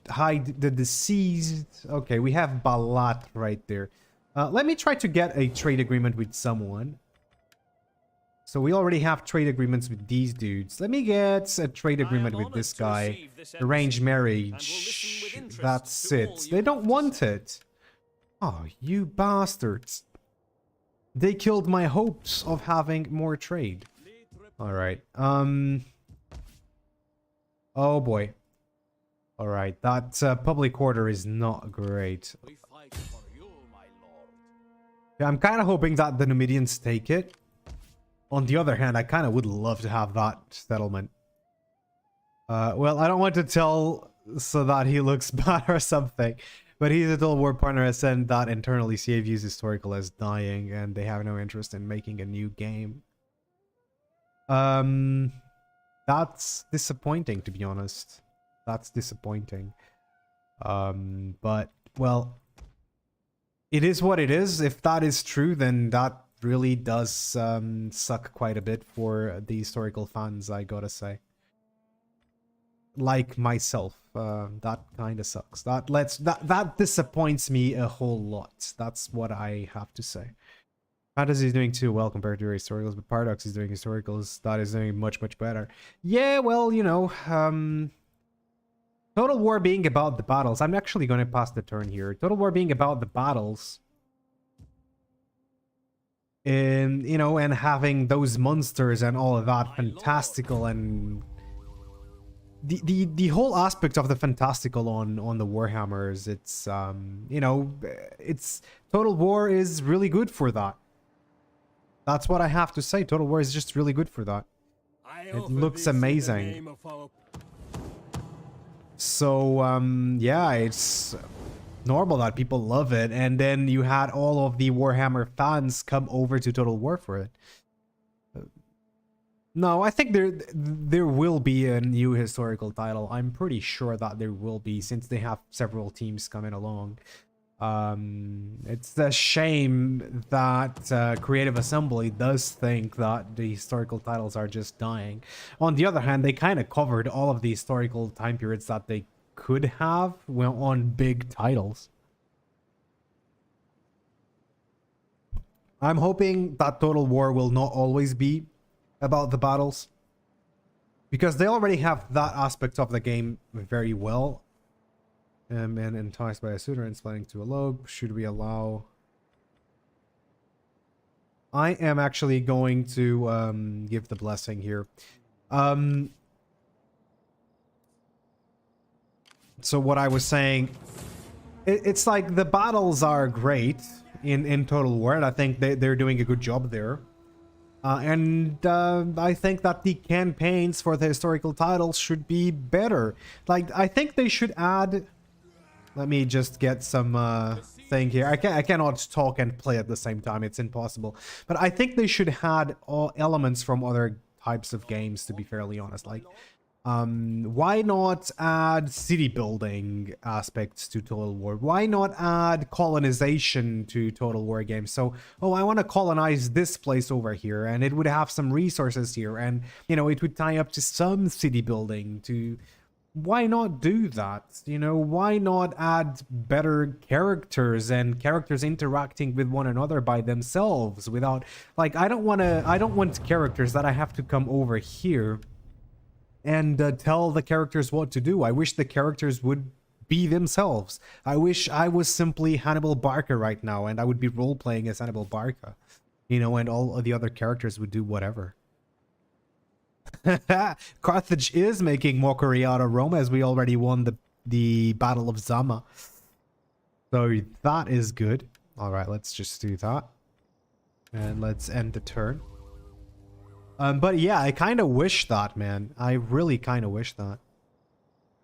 hide the deceased. Okay, we have Balat right there. Let me try to get a trade agreement with someone. So we already have trade agreements with these dudes. Let me get a trade agreement with this guy. Arrange marriage. That's it. They don't want it. Oh, you bastards. They killed my hopes of having more trade. Alright. Oh boy. Alright, that public order is not great. Yeah, I'm kind of hoping that the Numidians take it. On the other hand, I kind of would love to have that settlement. Well, I don't want to tell so that he looks bad or something, but he's a dual war partner has said that internally CA views historical as dying and they have no interest in making a new game. That's disappointing, to be honest. That's disappointing. But, well, it is what it is. If that is true, then that really does suck quite a bit for the historical fans, I gotta say. Like myself, that kind of sucks. That disappoints me a whole lot. That's what I have to say. Fantasy is doing too well compared to your historicals, but Paradox is doing historicals. That is doing much, much better. Yeah, well, you know, Total War being about the battles. I'm actually going to pass the turn here. Total War being about the battles. And, you know, and having those monsters and all of that fantastical and... The whole aspect of the fantastical on the Warhammers, it's, you know, it's... Total War is really good for that. That's what I have to say. Total War is just really good for that. It looks amazing. So, yeah, it's normal that people love it. And then you had all of the Warhammer fans come over to Total War for it. No, I think there will be a new historical title. I'm pretty sure that there will be, since they have several teams coming along. It's a shame that Creative Assembly does think that the historical titles are just dying. On the other hand, they kind of covered all of the historical time periods that they could have on big titles. I'm hoping that Total War will not always be about the battles, because they already have that aspect of the game very well. And enticed by a suitor and splitting to a lobe. Should we allow? I am actually going to give the blessing here. So what I was saying, it's like the battles are great in Total War, and I think they're doing a good job there. And I think that the campaigns for the historical titles should be better. Like, I think they should add... Let me just get some thing here. I cannot talk and play at the same time. It's impossible. But I think they should add all elements from other types of games, to be fairly honest. Like, why not add city building aspects to Total War? Why not add colonization to Total War games? So, oh, I want to colonize this place over here, and it would have some resources here, and, you know, it would tie up to some city building to... Why not do that? You know, why not add better characters and characters interacting with one another by themselves without, like, I don't want characters that I have to come over here and tell the characters what to do. I wish the characters would be themselves. I wish I was simply Hannibal Barca right now and I would be role-playing as Hannibal Barca, you know, and all of the other characters would do whatever. Carthage is making mockery out of Rome, as we already won the Battle of Zama. So that is good. All right, let's just do that. And let's end the turn. But yeah, I kind of wish that, man. I really kind of wish that. On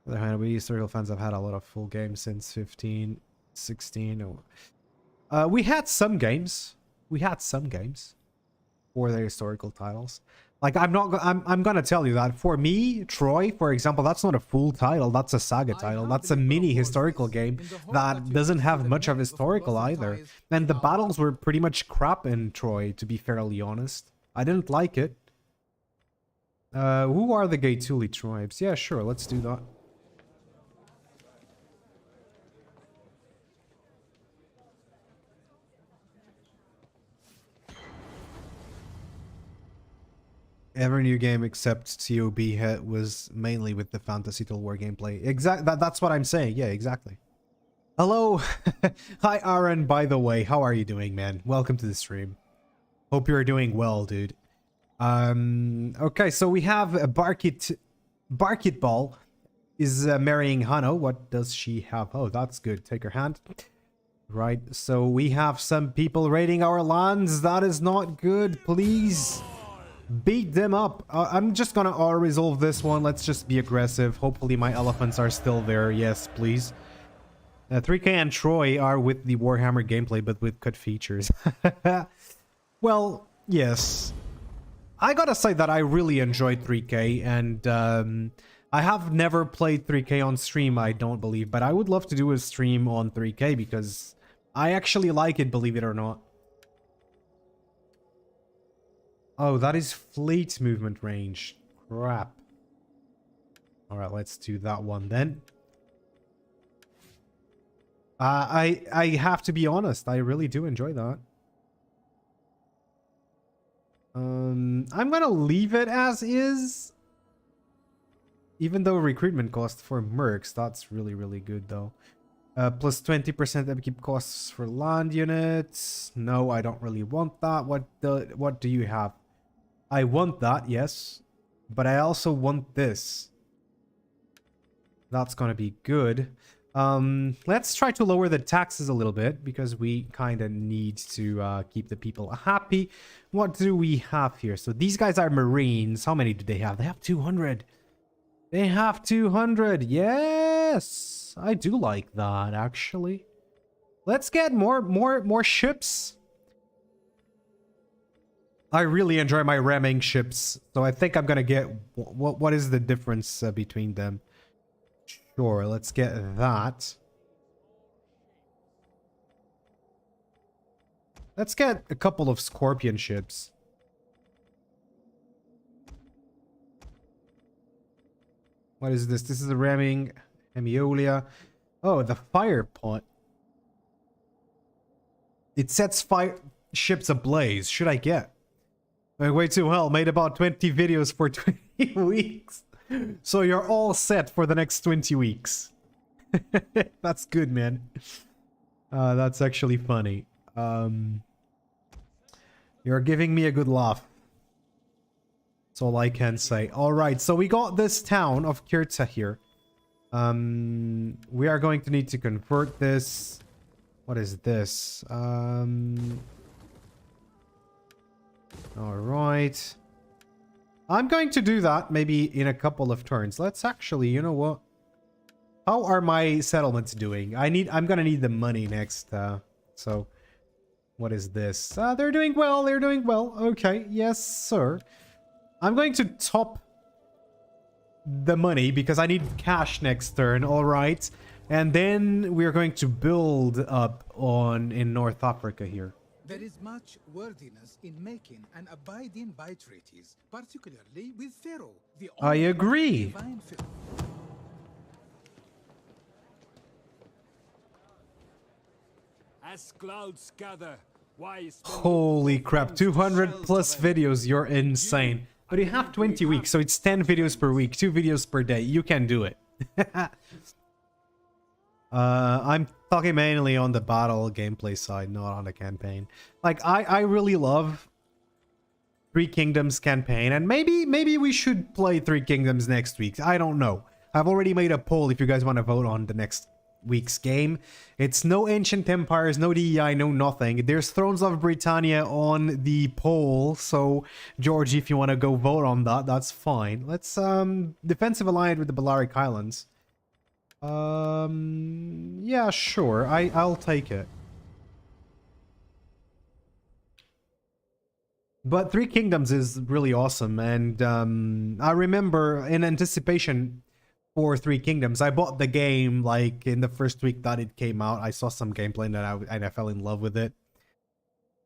the other hand, we historical fans have had a lot of full games since 15, 16. We had some games. We had some games for the historical titles. Like, I'm gonna tell you that for me, Troy, for example, that's not a full title. That's a saga title. That's a mini historical game that doesn't have much of historical either. And the battles were pretty much crap in Troy, to be fairly honest. I didn't like it. Who are the Gaetuli tribes? Yeah, sure, let's do that. Every new game except COB was mainly with the Fantasy Total War gameplay. That's what I'm saying. Yeah, exactly. Hello. Hi, Aaron, by the way. How are you doing, man? Welcome to the stream. Hope you're doing well, dude. Okay, so we have a Barkit Ball is marrying Hano. What does she have? Oh, that's good. Take her hand. Right, so we have some people raiding our lands. That is not good. Please beat them up. I'm just gonna auto-resolve this one. Let's just be aggressive. Hopefully my elephants are still there. Yes, please. 3K and Troy are with the Warhammer gameplay, but with cut features. Well, yes. I gotta say that I really enjoyed 3K, and I have never played 3K on stream, I don't believe, but I would love to do a stream on 3K because I actually like it, believe it or not. Oh, that is fleet movement range. Crap. Alright, let's do that one then. I have to be honest, I really do enjoy that. I'm gonna leave it as is. Even though recruitment cost for mercs, that's really, really good though. Plus 20% upkeep costs for land units. No, I don't really want that. What do you have? I want that, yes. But I also want this. That's gonna be good. Let's try to lower the taxes a little bit because we kind of need to keep the people happy. What do we have here? So these guys are Marines. How many do they have? They have 200. They have 200. Yes, I do like that actually. Let's get more ships. I really enjoy my ramming ships, so I think I'm gonna get what is the difference between them? Sure, let's get that. Let's get a couple of Scorpion ships. What is this? This is a ramming Hemiolia. Oh, the fire pot. It sets fire ships ablaze. Should I get? Way too well. Made about 20 videos for 20 weeks. So you're all set for the next 20 weeks. That's good, man. That's actually funny. You're giving me a good laugh. That's all I can say. Alright, so we got this town of Kirta here. We are going to need to convert this. What is this? Alright. I'm going to do that maybe in a couple of turns. Let's actually, you know what? How are my settlements doing? I'm gonna need the money next. So what is this? They're doing well. They're doing well. Okay. Yes, sir. I'm going to top the money because I need cash next turn. All right. And then we're going to build up in North Africa here. There is much worthiness in making and abiding by treaties, particularly with Pharaoh. I agree. As clouds gather, Holy crap, 200 plus videos, you're insane. But you have 20 weeks, so it's 10 videos per week, 2 videos per day. You can do it. I'm talking mainly on the battle gameplay side, not on the campaign. Like, I really love Three Kingdoms campaign, and maybe we should play Three Kingdoms next week. I don't know. I've already made a poll if you guys want to vote on the next week's game. It's no Ancient Empires, no DEI, no nothing. There's Thrones of Britannia on the poll, so Georgie, if you want to go vote on that, that's fine. Let's defensive alliance with the Balearic Islands. Yeah, sure. I'll take it. But Three Kingdoms is really awesome, and I remember in anticipation for Three Kingdoms, I bought the game like in the first week that it came out. I saw some gameplay and I fell in love with it.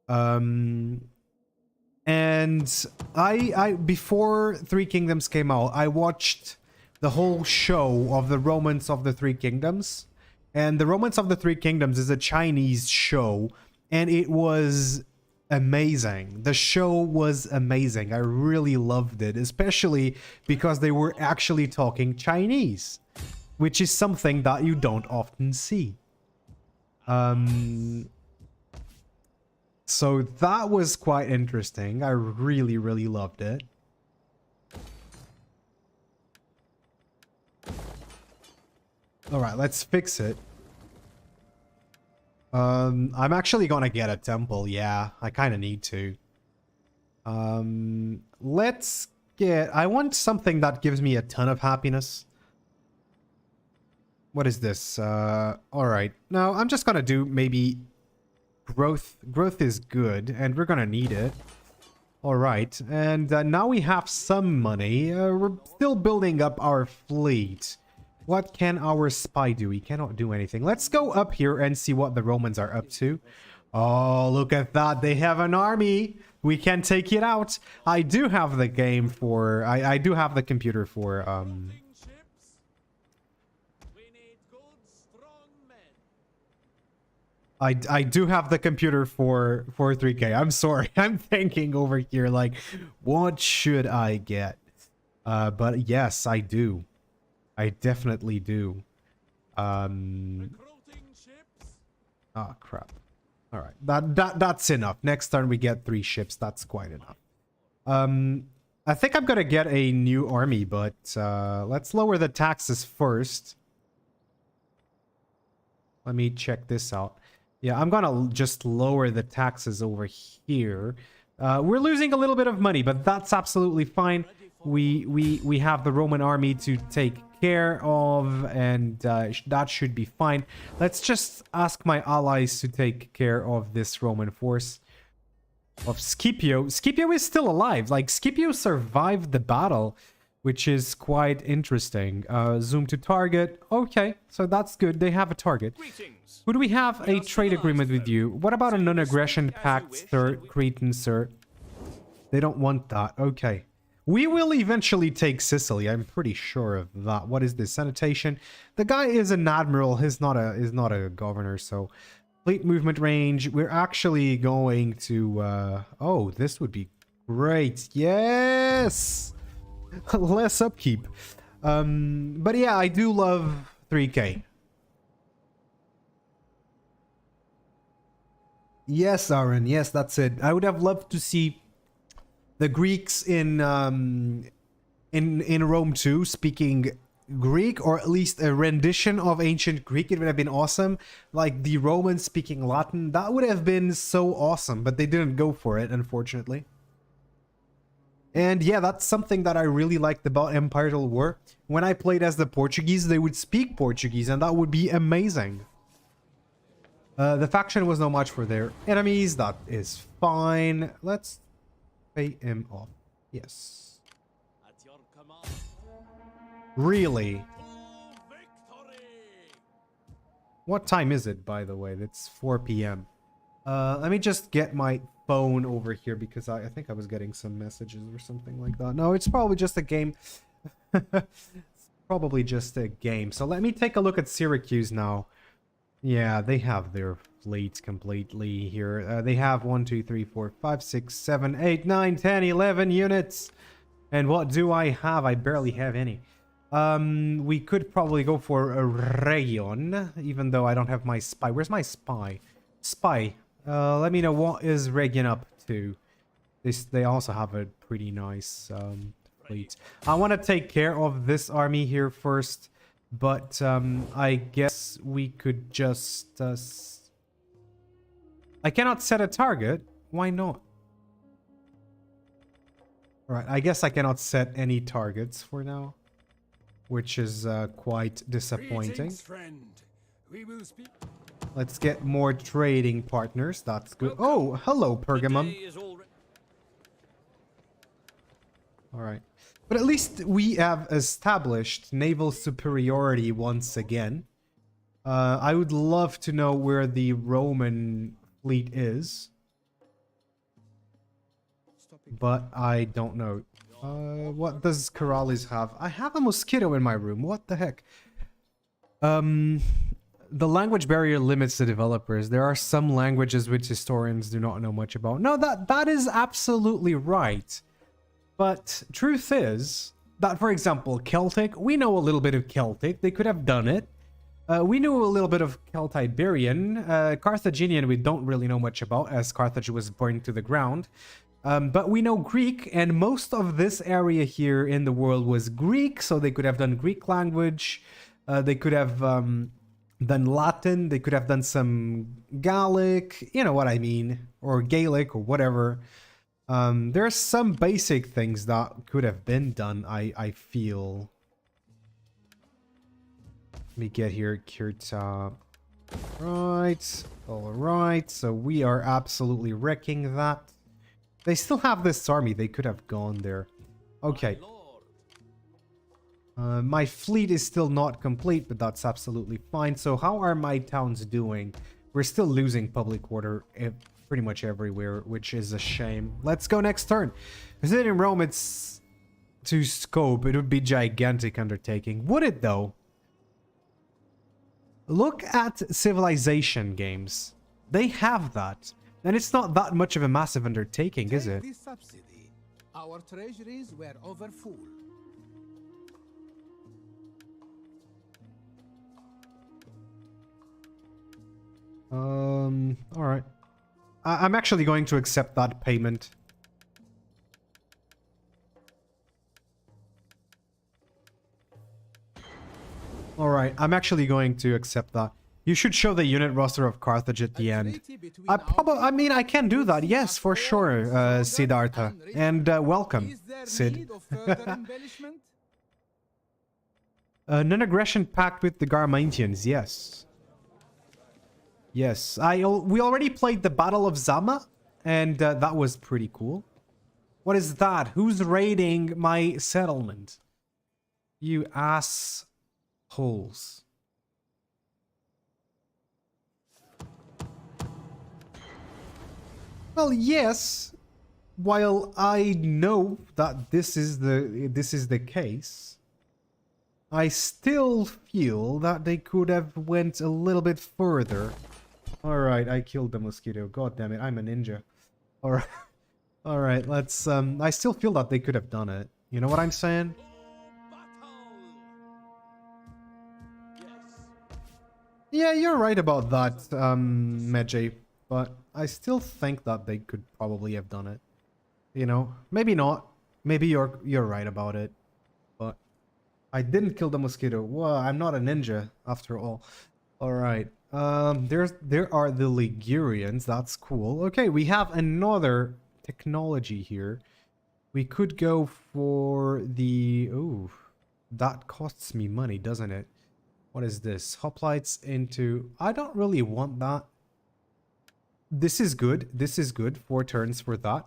And I before Three Kingdoms came out, I watched the whole show of the Romance of the Three Kingdoms. And the Romance of the Three Kingdoms is a Chinese show, and it was amazing. The show was amazing. I really loved it, especially because they were actually talking Chinese, which is something that you don't often see. So that was quite interesting. I really loved it. All right, let's fix it. I'm actually gonna get a temple. Yeah, I kind of need to. Let's get... I want something that gives me a ton of happiness. What is this? Alright. No, I'm just gonna do maybe... Growth. Growth is good, and we're gonna need it. Alright, and now we have some money. We're still building up our fleet. What can our spy do? He cannot do anything. Let's go up here and see what the Romans are up to. Oh, look at that. They have an army. We can take it out. I do have the game for... I do have the computer for... I do have the computer for 3K. I'm sorry. I'm thinking over here like, what should I get? But yes, I do. I definitely do. Oh crap. All right. That's enough. Next turn we get 3 ships. That's quite enough. I think I'm gonna get a new army, but let's lower the taxes first. Let me check this out. Yeah, I'm gonna just lower the taxes over here. We're losing a little bit of money, but that's absolutely fine. We have the Roman army to take care of, and that should be fine. Let's just ask my allies to take care of this Roman force of Scipio. Scipio is still alive. Like, Scipio survived the battle, which is quite interesting. Zoom to target. Okay, so that's good. They have a target. Would we have a trade agreement with you? What about a non-aggression pact, sir? Cretan, sir? They don't want that. Okay. We will eventually take Sicily. I'm pretty sure of that. What is this? Sanitation. The guy is an admiral. He's not a governor, so... Fleet movement range. We're actually going to... oh, this would be great. Yes! Less upkeep. But yeah, I do love 3K. Yes, Aaron. Yes, that's it. I would have loved to see the Greeks in Rome too, speaking Greek, or at least a rendition of ancient Greek. It would have been awesome. Like the Romans speaking Latin. That would have been so awesome, but they didn't go for it, unfortunately. And yeah, that's something that I really liked about Imperial War. When I played as the Portuguese, they would speak Portuguese, and that would be amazing. The faction was no match for their enemies. That is fine. Let's pay him off. Yes. Really? What time is it, by the way? It's 4 p.m. Let me just get my phone over here, because I think I was getting some messages or something like that. No, it's probably just a game. It's probably just a game. So let me take a look at Syracuse now. Yeah, they have their fleet completely here. They have 1, 2, 3, 4, 5, 6, 7, 8, 9, 10, 11 units. And what do I have? I barely have any. We could probably go for a Region, even though I don't have my spy. Where's my spy? Spy. Let me know what is Region up to. They also have a pretty nice fleet. I want to take care of this army here first, but I guess we could just... I cannot set a target. Why not? Alright, I guess I cannot set any targets for now, which is quite disappointing. Let's get more trading partners. That's good. Oh, hello, Pergamum. Alright. But at least we have established naval superiority once again. I would love to know where the Roman fleet is, but I don't know. What does Corrales have? I have a mosquito in my room. What the heck? The language barrier limits the developers. There are some languages which historians do not know much about. No, that is absolutely right. But truth is that, for example, Celtic, we know a little bit of Celtic. They could have done it. We knew a little bit of Celtiberian. Carthaginian we don't really know much about, as Carthage was burned to the ground. But we know Greek, and most of this area here in the world was Greek, so they could have done Greek language. They could have done Latin. They could have done some Gallic, you know what I mean, or Gaelic or whatever. There are some basic things that could have been done, I feel. Let me get here, Kirta. Right, alright, so we are absolutely wrecking that. They still have this army, they could have gone there. Okay. My fleet is still not complete, but that's absolutely fine. So how are my towns doing? We're still losing public order pretty much everywhere, which is a shame. Let's go next turn. Visiting Rome, it's to scope. It would be gigantic undertaking. Would it though? Look at civilization games. They have that. And it's not that much of a massive undertaking, is it? Take this subsidy. Our treasuries were overfull. Alright. I'm actually going to accept that payment. Alright, I'm actually going to accept that. You should show the unit roster of Carthage at the end. I mean, I can do that. Yes, for sure, Siddhartha. And welcome, Sid. Non-aggression pact with the Garmantians, yes. Yes, we already played the Battle of Zama, and that was pretty cool. What is that? Who's raiding my settlement? You assholes. Well, yes. While I know that this is the case, I still feel that they could have went a little bit further. Alright, I killed the mosquito. God damn it, I'm a ninja. Alright. Alright, let's I still feel that they could have done it. You know what I'm saying? Yeah, you're right about that, Medjay. But I still think that they could probably have done it. You know, maybe not. Maybe you're right about it. But I didn't kill the mosquito. Well, I'm not a ninja after all. All right. There are the Ligurians. That's cool. Okay, we have another technology here. We could go for the... Ooh, that costs me money, doesn't it? What is this? Hoplites into... I don't really want that. This is good. This is good. 4 turns for that.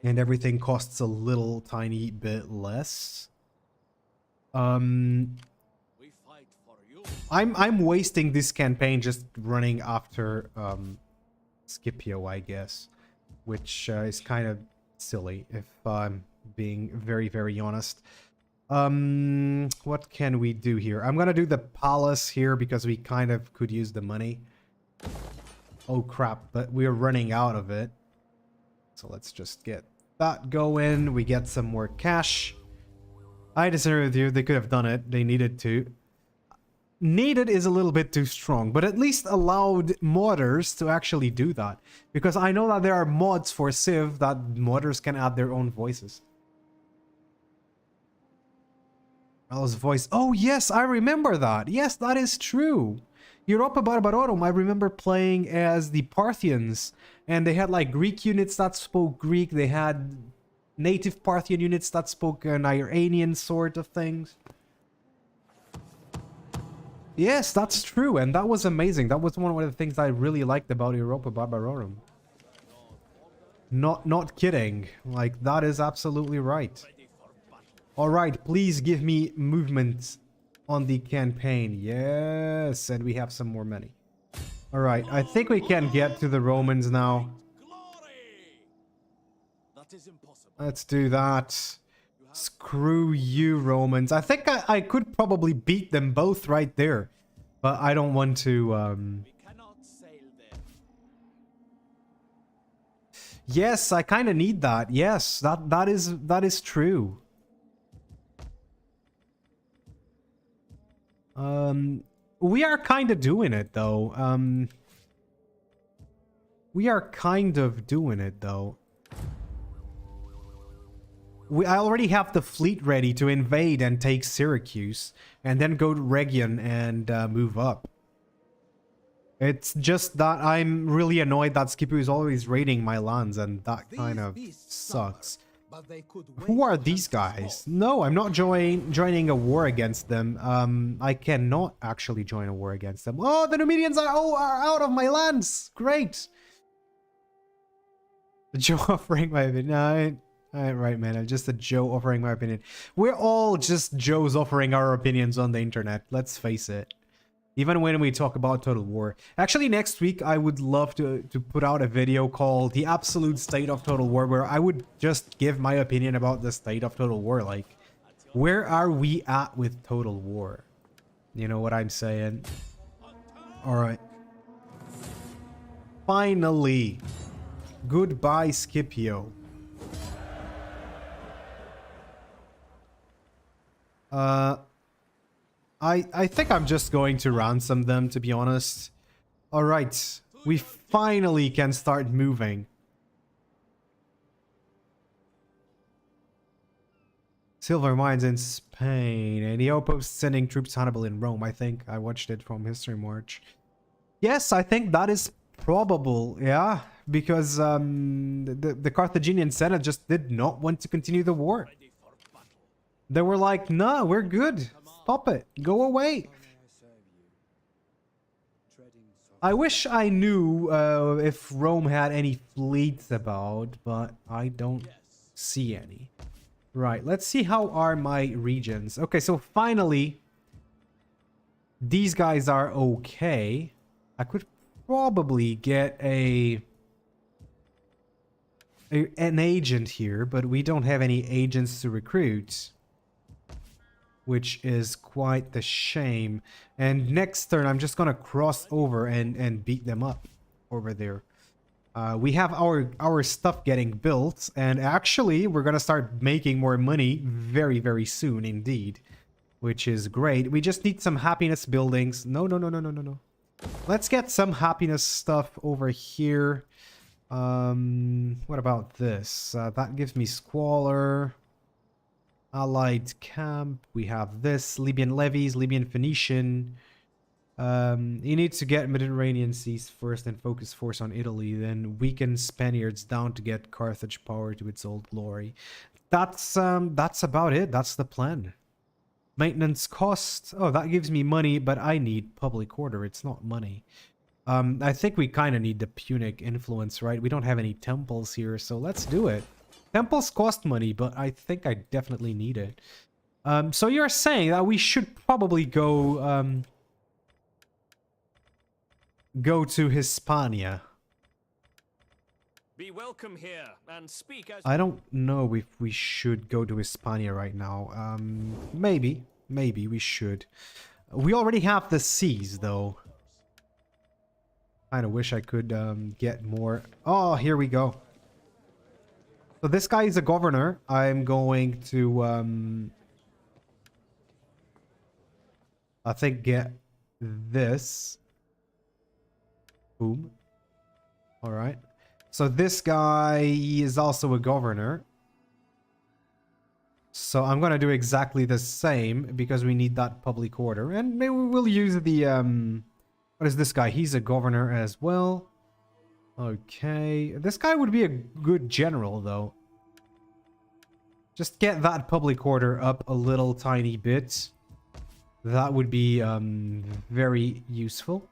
And everything costs a little tiny bit less. I'm wasting this campaign just running after Scipio, I guess. Which is kind of silly, if I'm being very, very honest. What can we do here? I'm gonna do the palace here because we kind of could use the money. Oh crap, but we're running out of it. So let's just get that going. We get some more cash. I disagree with you. They could have done it. They needed to. Needed is a little bit too strong, but at least allowed modders to actually do that. Because I know that there are mods for Civ that modders can add their own voices. Ella's voice. Oh yes, I remember that. Yes, that is true. Europa Barbarorum, I remember playing as the Parthians, and they had like Greek units that spoke Greek, they had native Parthian units that spoke an Iranian sort of things. Yes, that's true, and that was amazing. That was one of the things I really liked about Europa Barbarorum. Not kidding. Like, that is absolutely right. Alright, please give me movement on the campaign. Yes, and we have some more money. Alright, I think we can get to the Romans now. Let's do that. Screw you, Romans. I think I could probably beat them both right there. But I don't want to... Yes, I kind of need that. Yes, that is true. We are kind of doing it, though. We are kind of doing it, though. I already have the fleet ready to invade and take Syracuse, and then go to Rhegion and move up. It's just that I'm really annoyed that Scipio is always raiding my lands, and that kind of sucks. But they could Who wait are these until guys? fall. No, I'm not joining a war against them. I cannot actually join a war against them. Oh, the Numidians are out of my lands. Great. Joe offering my opinion. No, I ain't right, man. I'm just a Joe offering my opinion. We're all just Joes offering our opinions on the internet. Let's face it. Even when we talk about Total War. Actually, next week, I would love to put out a video called The Absolute State of Total War, where I would just give my opinion about the state of Total War. Like, where are we at with Total War? You know what I'm saying? Alright. Finally. Goodbye, Scipio. I think I'm just going to ransom them, to be honest. Alright, we finally can start moving. Silver mines in Spain, and he opposed sending troops to Hannibal in Rome. I think I watched it from History March. Yes, I think that is probable, yeah, because the Carthaginian Senate just did not want to continue the war. They were like, nah, we're good. Stop it. Go away. I wish I knew if Rome had any fleets about, but I don't see any. Right, let's see how are my regions. Okay, so finally, these guys are okay. I could probably get an agent here, but we don't have any agents to recruit, which is quite the shame. And next turn, I'm just gonna cross over and beat them up over there. We have our stuff getting built, and actually, we're gonna start making more money very, very soon indeed, which is great. We just need some happiness buildings. No. Let's get some happiness stuff over here. What about this? That gives me squalor. Allied camp. We have this. Libyan levies, Libyan Phoenician. You need to get Mediterranean seas first and focus force on Italy, then weaken Spaniards down to get Carthage power to its old glory. That's about it. That's the plan. Maintenance cost. Oh, that gives me money, but I need public order. It's not money. I think we kind of need the Punic influence, right? We don't have any temples here, so let's do it. Temples cost money, but I think I definitely need it. So you're saying that we should probably go to Hispania. Be welcome here and speak as I don't know if we should go to Hispania right now. Maybe we should. We already have the seas, though. Kind of wish I could get more. Oh, here we go. So this guy is a governor. I'm going to I think get this. Boom. All right. So this guy is also a governor. So I'm going to do exactly the same because we need that public order. And maybe we'll use the what is this guy? He's a governor as well. Okay. This guy would be a good general, though. Just get that public order up a little tiny bit. That would be very useful.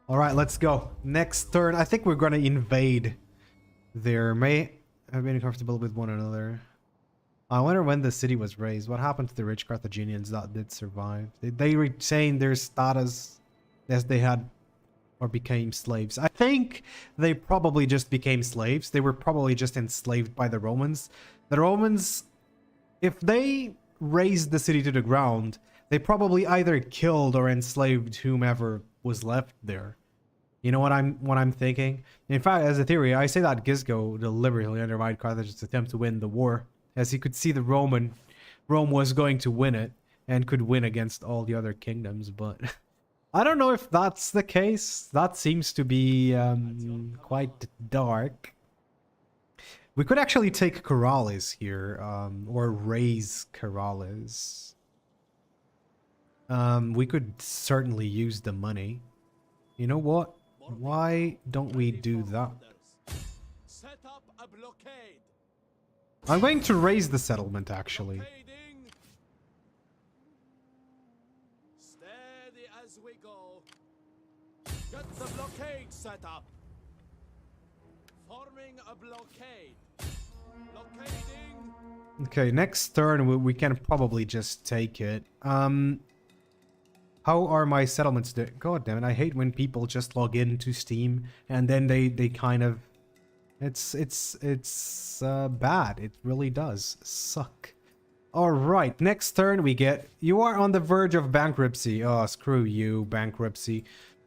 Alright, let's go. Next turn, I think we're gonna invade there. May have been comfortable with one another. I wonder when the city was raised. What happened to the rich Carthaginians that did survive? Did they retain their status as they had or became slaves? I think they probably just became slaves. They were probably just enslaved by the Romans. The Romans, if they razed the city to the ground, they probably either killed or enslaved whomever was left there. You know what I'm thinking? In fact, as a theory, I say that Gisgo deliberately undermined Carthage's attempt to win the war, as he could see the Rome was going to win it and could win against all the other kingdoms, but I don't know if that's the case. That seems to be quite dark. We could actually take Corrales here, or raise Corrales. We could certainly use the money. You know what? Why don't we do that? Set up a blockade. I'm going to raise the settlement, actually. Blockading. Steady as we go. Get the blockade set up. Forming a blockade. Blockading. Okay, next turn we can probably just take it. How are my settlements doing? God damn it, I hate when people just log into Steam and then they kind of... It's bad. It really does suck. Alright, next turn we get... You are on the verge of bankruptcy. Oh, screw you, bankruptcy.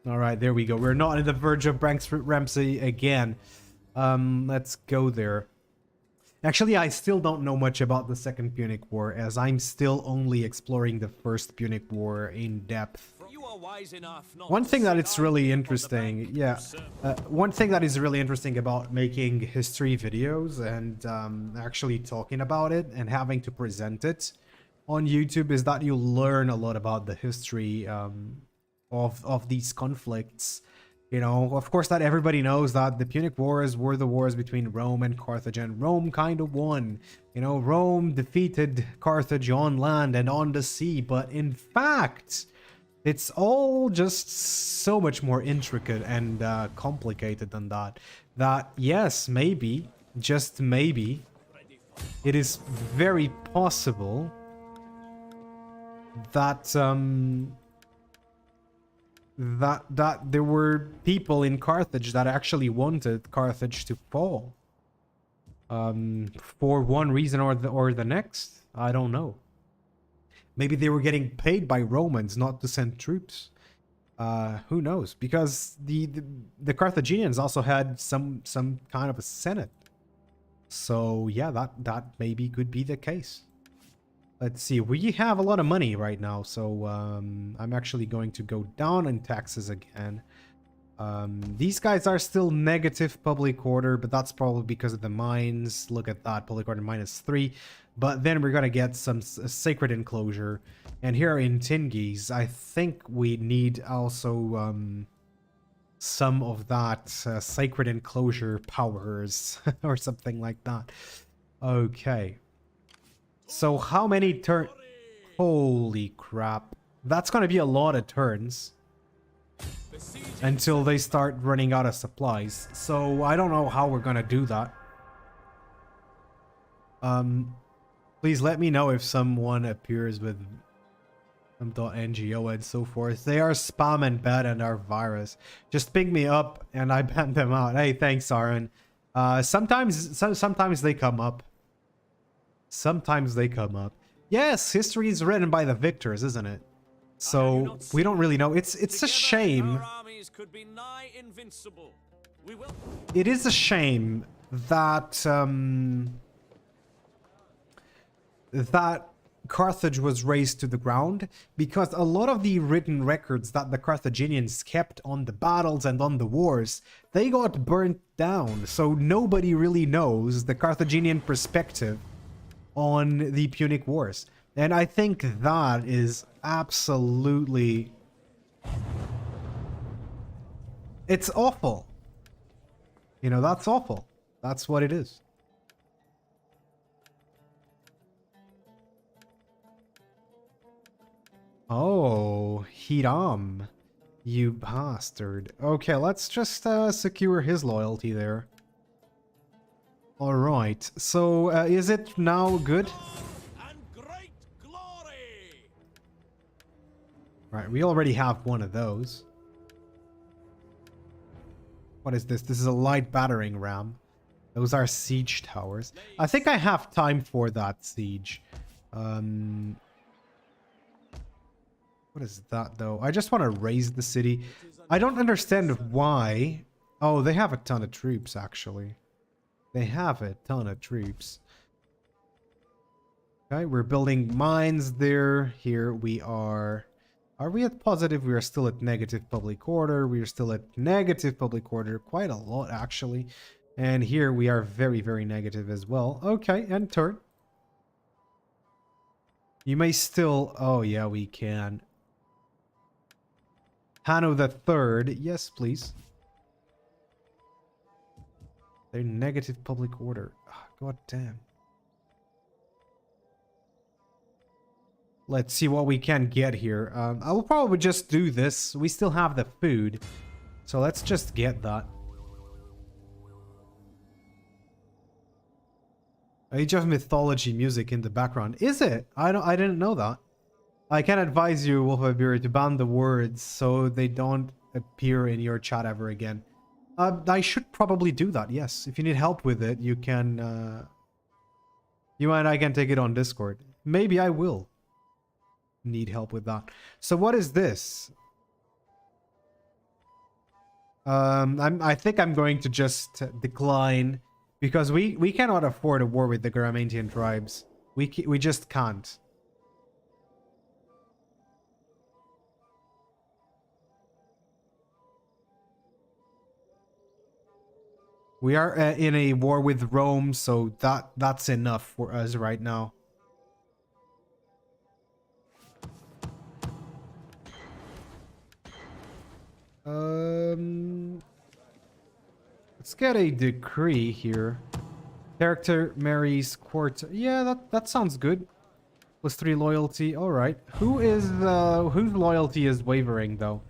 Alright, there we go. We're not on the verge of bankruptcy again. Let's go there. Actually, I still don't know much about the Second Punic War, as I'm still only exploring the First Punic War in depth. You are wise enough not One to thing that sit it's idly really upon the interesting, bank, yeah, sir. one thing that is really interesting about making history videos and actually talking about it and having to present it on YouTube is that you learn a lot about the history of these conflicts. You know, of course, not everybody knows that the Punic Wars were the wars between Rome and Carthage, and Rome kind of won. You know, Rome defeated Carthage on land and on the sea, but in fact, it's all just so much more intricate and complicated than that. That, yes, maybe, just maybe, it is very possible that that there were people in Carthage that actually wanted Carthage to fall. For one reason or the next. I don't know. Maybe they were getting paid by Romans not to send troops. Who knows? Because the Carthaginians also had some kind of a senate. So yeah, that maybe could be the case. Let's see, we have a lot of money right now, so I'm actually going to go down in taxes again. These guys are still negative public order, but that's probably because of the mines. Look at that, public order -3. But then we're gonna get some sacred enclosure. And here in Tingis, I think we need also some of that sacred enclosure powers or something like that. Okay. So how many turns? Holy crap. That's gonna be a lot of turns. Until they start running out of supplies. So I don't know how we're gonna do that. Please let me know if someone appears with .ngo and so forth. They are spam and bad and are virus. Just ping me up and I ban them out. Hey, thanks, Aaron. Sometimes they come up. Sometimes they come up. Yes, history is written by the victors, isn't it? So we don't really know. It's a shame. Our armies could be nigh invincible. We will. It is a shame that that Carthage was razed to the ground, because a lot of the written records that the Carthaginians kept on the battles and on the wars, they got burnt down. So nobody really knows the Carthaginian perspective on the Punic Wars. And I think that is absolutely... It's awful. You know, that's awful. That's what it is. Oh, Hiram. You bastard. Okay, let's just secure his loyalty there. Alright, so is it now good? And great glory. Right, we already have one of those. What is this? This is a light battering ram. Those are siege towers. I think I have time for that siege. What is that, though? I just want to raise the city. I don't understand why. Oh, they have a ton of troops, actually. They have a ton of troops. Okay, we're building mines there. Here we are. Are we at positive? We are still at negative public order. We are still at negative public order. Quite a lot, actually. And here we are very, very negative as well. Okay, and turn. You may still... Oh, yeah, we can. Hanno the Third. Yes, please. They're negative public order. Oh, God damn. Let's see what we can get here. I will probably just do this. We still have the food. So let's just get that. Age of Mythology music in the background. Is it? I didn't know that. I can advise you, Wolf of Iberia, to ban the words so they don't appear in your chat ever again. I should probably do that, yes. If you need help with it, you can... you and I can take it on Discord. Maybe I will need help with that. So what is this? I think I'm going to just decline... Because we cannot afford a war with the Garamantian tribes. We just can't. We are in a war with Rome, so that's enough for us right now. Let's get a decree here. Character marries court. Yeah, that sounds good. +3 loyalty. All right. Whose loyalty is wavering though?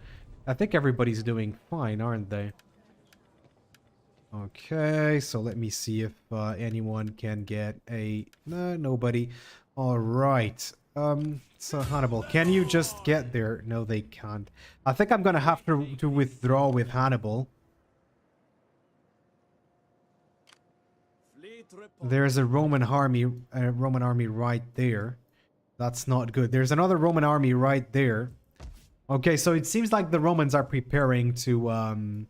I think everybody's doing fine, aren't they? Okay, so let me see if anyone can get a... No, nobody. All right. So Hannibal, can you just get there? No, they can't. I think I'm gonna have to withdraw with Hannibal. There's a Roman army right there. That's not good. There's another Roman army right there. Okay, so it seems like the Romans are preparing to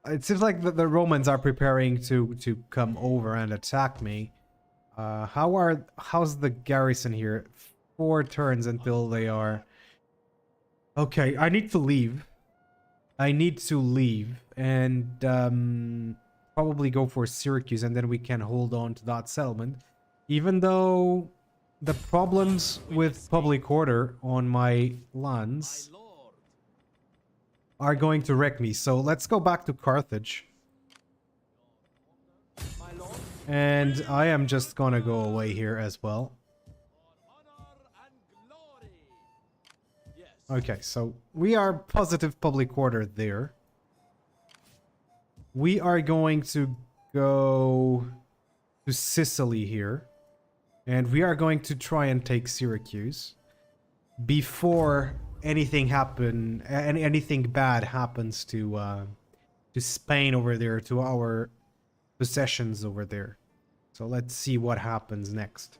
it seems like the Romans are preparing to come over and attack me. How's the garrison here? 4 turns until they are... Okay, I need to leave. And probably go for Syracuse, and then we can hold on to that settlement. Even though the problems with public order on my lands are going to wreck me. So let's go back to Carthage. And I am just gonna go away here as well. Okay, so we are positive public order there. We are going to go to Sicily here. And we are going to try and take Syracuse before anything bad happens to Spain over there, to our possessions over there. So let's see what happens next.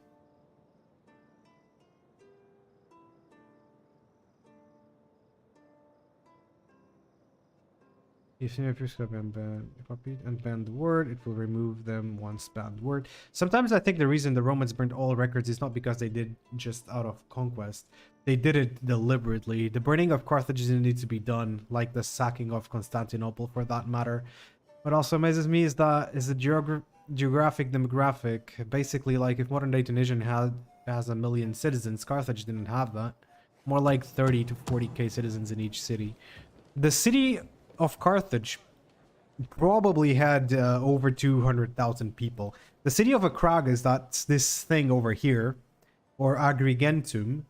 If you unban the word, it will remove them once banned word. Sometimes I think the reason the Romans burned all records is not because they did just out of conquest. They did it deliberately. The burning of Carthage didn't need to be done, like the sacking of Constantinople for that matter. What also amazes me is that the geographic demographic. Basically, like if modern day Tunisian has 1 million citizens, Carthage didn't have that. More like 30 to 40k citizens in each city. The city of Carthage probably had over 200,000 people. The city of Acragas, that's this thing over here, or Agrigentum,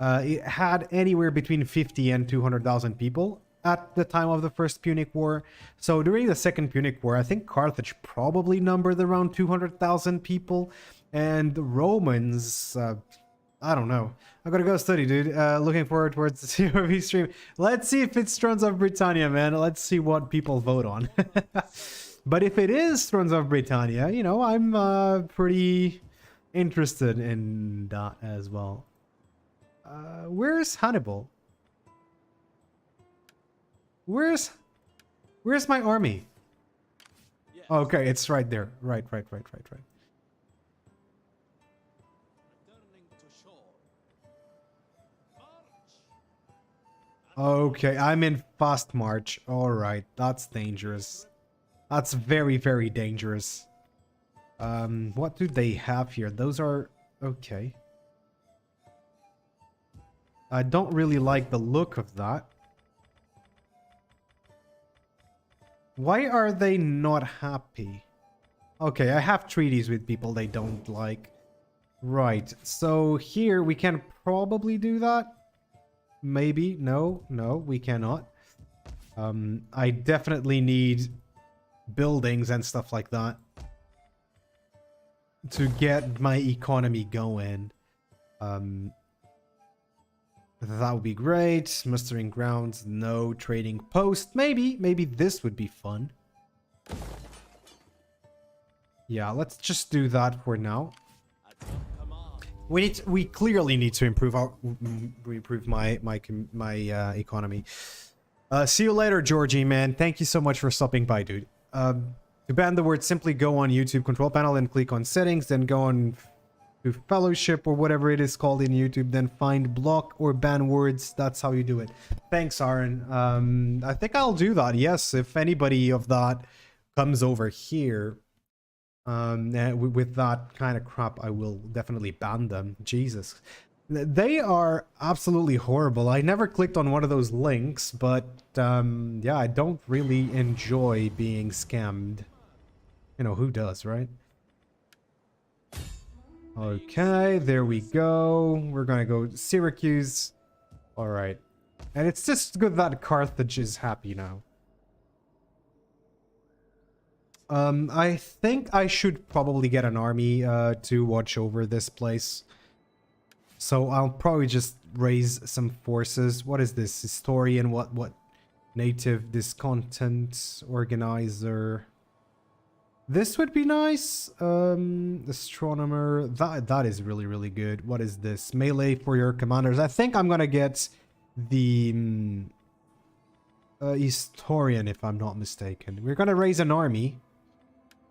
it had anywhere between 50 and 200,000 people at the time of the First Punic War. So during the Second Punic War, I think Carthage probably numbered around 200,000 people, and the Romans... I don't know. I'm gonna go study, dude. Looking forward towards the CRV stream. Let's see if it's Thrones of Britannia, man. Let's see what people vote on. But if it is Thrones of Britannia, you know, I'm pretty interested in that as well. Where's Hannibal? Where's my army? Okay, it's right there. Right. Okay, I'm in fast march. Alright, that's dangerous. That's very, very dangerous. What do they have here? Those are... okay. I don't really like the look of that. Why are they not happy? Okay, I have treaties with people they don't like. Right, so here we can probably do that. Maybe. No, we cannot. I definitely need buildings and stuff like that to get my economy going. That would be great. Mustering grounds, no. Trading post, maybe this would be fun. Yeah, let's just do that for now. We clearly need to improve my economy. See you later, Georgie, man. Thank you so much for stopping by, dude. To ban the word, simply go on YouTube control panel and click on settings, then go on to fellowship or whatever it is called in YouTube, then find block or ban words. That's how you do it. Thanks, Aaron. I think I'll do that. Yes, if anybody of that comes over here with that kind of crap, I will definitely ban them. Jesus, they are absolutely horrible. I never clicked on one of those links, but yeah, I don't really enjoy being scammed. You know, who does, right? Okay, there we go. We're gonna go Syracuse. All right, and it's just good that Carthage is happy now. I think I should probably get an army to watch over this place. So I'll probably just raise some forces. What is this? Historian, what? Native discontent organizer. This would be nice. Astronomer. That is really, really good. What is this? Melee for your commanders. I think I'm gonna get the historian, if I'm not mistaken. We're gonna raise an army.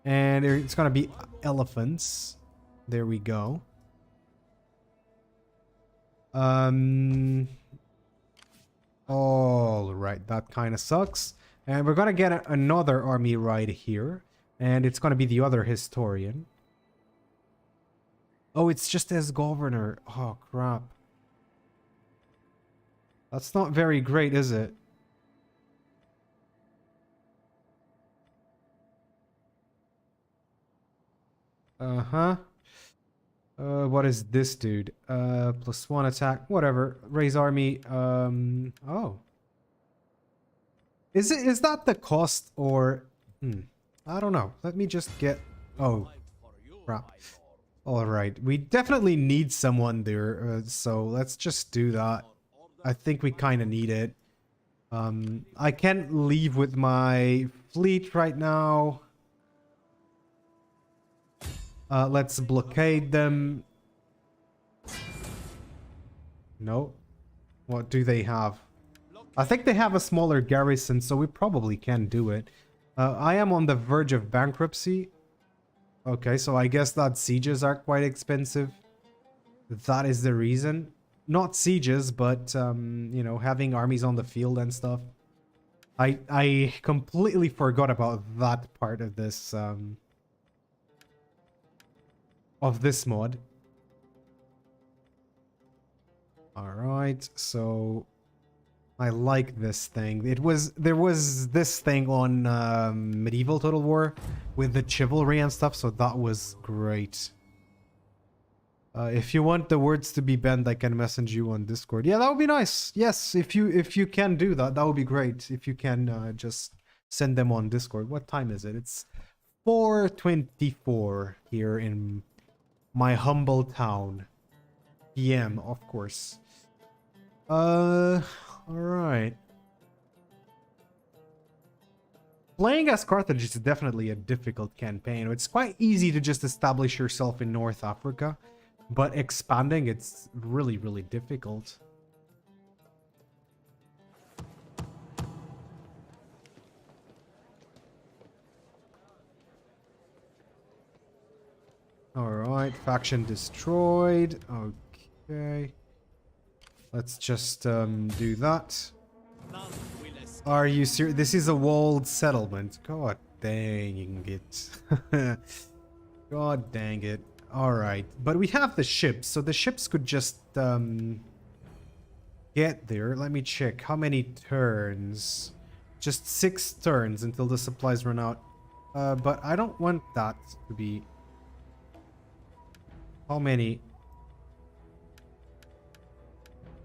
And it's gonna be elephants. There we go. All right, that kind of sucks. And we're gonna get another army right here. And it's gonna be the other historian. Oh, it's just as governor. Oh, crap. That's not very great, is it? Uh-huh. What is this dude? +1 attack. Whatever. Raise army. Oh. Is that the cost or... I don't know. Let me just get... Oh. Crap. Alright. We definitely need someone there. So let's just do that. I think we kind of need it. I can't leave with my fleet right now. Let's blockade them. No. What do they have? I think they have a smaller garrison, so we probably can do it. I am on the verge of bankruptcy. Okay, so I guess that sieges are quite expensive. That is the reason. Not sieges, but, you know, having armies on the field and stuff. I completely forgot about that part of this, mod. Alright, so I like this thing. There was this thing on Medieval Total War with the chivalry and stuff, so that was great. If you want the words to be banned, I can message you on Discord. Yeah, that would be nice. Yes, if you can do that, that would be great. If you can just send them on Discord. What time is it? It's 4:24 here in my humble town. PM, of course. Alright. Playing as Carthage is definitely a difficult campaign. It's quite easy to just establish yourself in North Africa, but expanding, it's really, really difficult. Alright, faction destroyed. Okay. Let's just do that. None will escape. Are you serious? This is a walled settlement. God dang it. God dang it. Alright. But we have the ships, so the ships could just get there. Let me check. How many turns? Just 6 turns until the supplies run out. But I don't want that to be... How many?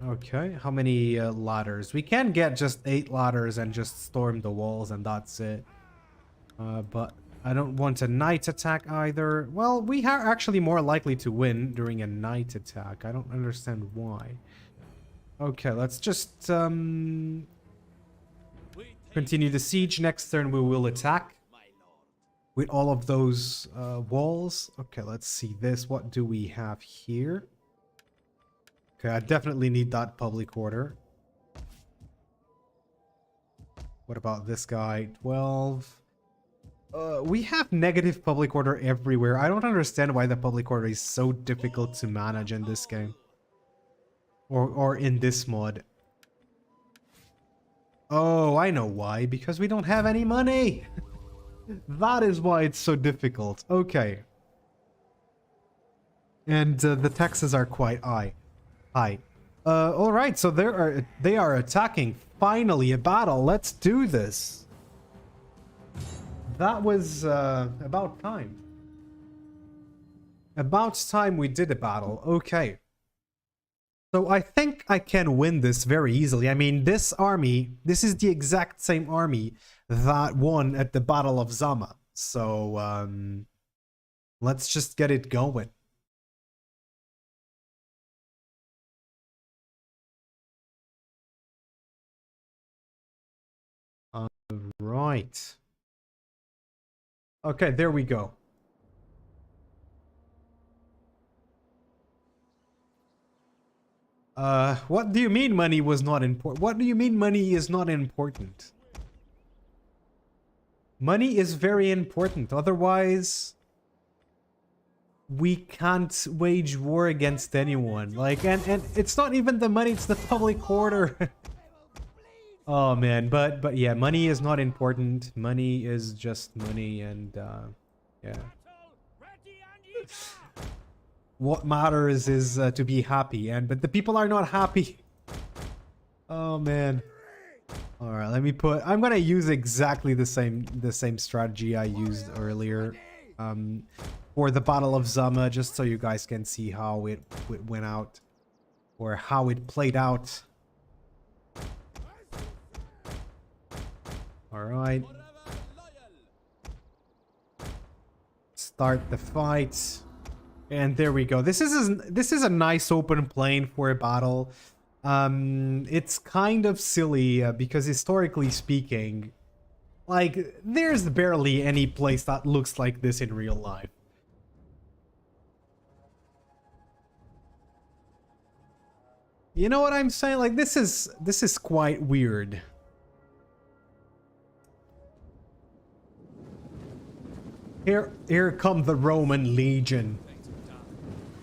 Okay, how many ladders? We can get just 8 ladders and just storm the walls and that's it. But I don't want a night attack either. Well, we are actually more likely to win during a night attack. I don't understand why. Okay, let's just continue the siege. Next turn we will attack with all of those walls. Okay, let's see this. What do we have here? Okay, I definitely need that public order. What about this guy? 12. We have negative public order everywhere. I don't understand why the public order is so difficult to manage in this game. Or in this mod. Oh, I know why. Because we don't have any money. That is why it's so difficult. Okay. And the taxes are quite high. Alright, so they are attacking. Finally, a battle. Let's do this. That was about time. About time we did a battle. Okay. So I think I can win this very easily. I mean, this army, this is the exact same army that won at the Battle of Zama. So let's just get it going. Right. Okay, there we go. What do you mean money was not important? What do you mean money is not important? Money is very important. Otherwise, we can't wage war against anyone. Like, and it's not even the money, it's the public order. Oh man, but yeah, money is not important. Money is just money, and yeah. What matters is to be happy, but the people are not happy. Oh man. All right, let me put. I'm gonna use exactly the same strategy I used earlier, for the Battle of Zama, just so you guys can see how it went out, or how it played out. All right. Start the fight. And there we go. This is a nice open plain for a battle. It's kind of silly because historically speaking, like, there's barely any place that looks like this in real life. You know what I'm saying? Like, this is quite weird. Here come the Roman Legion.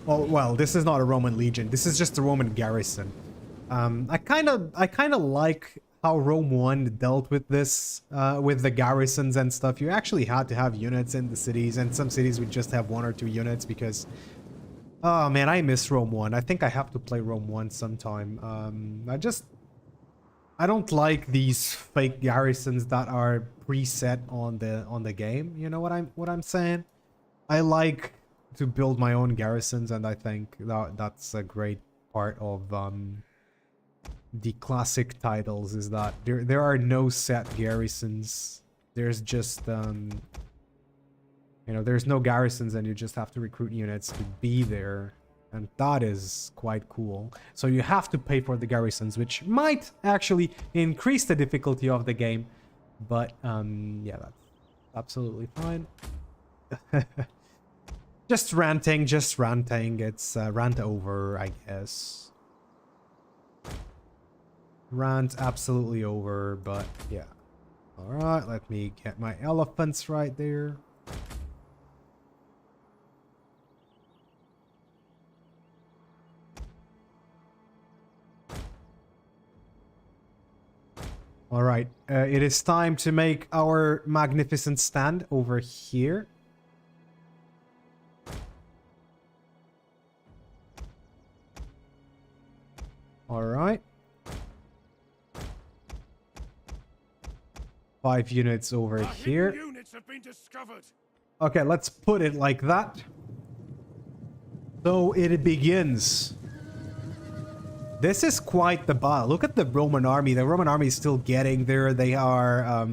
Oh, well, this is not a Roman Legion. This is just a Roman garrison. I kind of like how Rome 1 dealt with this, with the garrisons and stuff. You actually had to have units in the cities, and some cities would just have 1 or 2 units because... Oh man, I miss Rome 1. I think I have to play Rome 1 sometime. I don't like these fake garrisons that are preset on the game. You know what I'm saying? I like to build my own garrisons, and I think that's a great part of the classic titles, is that there are no set garrisons. There's just you know, there's no garrisons, and you just have to recruit units to be there, and that is quite cool. So you have to pay for the garrisons, which might actually increase the difficulty of the game, but yeah, that's absolutely fine. Just ranting. It's rant over, I guess. Rant absolutely over, but yeah. Alright, let me get my elephants right there. All right, it is time to make our magnificent stand over here. All right. 5 units over here. Units have been discovered. Okay, let's put it like that. So it begins. This is quite the battle. Look at the Roman army. The Roman army is still getting there. They are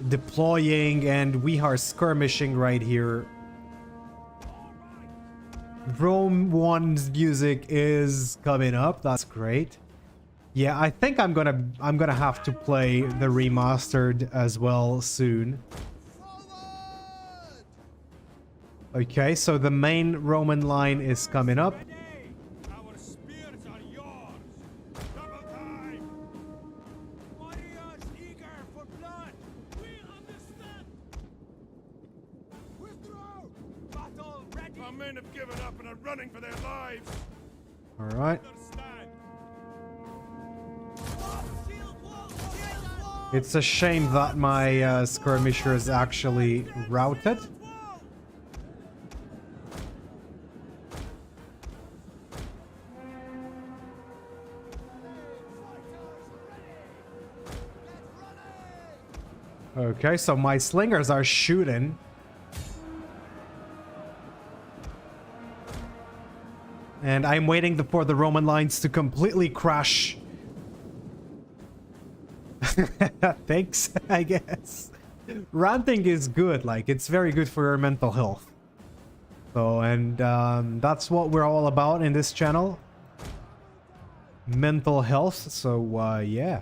deploying, and we are skirmishing right here. Rome 1's music is coming up. That's great. Yeah, I think I'm gonna have to play the remastered as well soon. Okay, so the main Roman line is coming up. Our spears are yours. Double time. Warriors eager for blood. We understand. Withdraw. Battle ready. Our men have given up and are running for their lives. All right. Understand. It's a shame that my skirmisher is actually routed. Okay, so my slingers are shooting. And I'm waiting for the Roman lines to completely crash. Thanks, I guess. Ranting is good, like, it's very good for your mental health. So, and that's what we're all about in this channel. Mental health, so, yeah.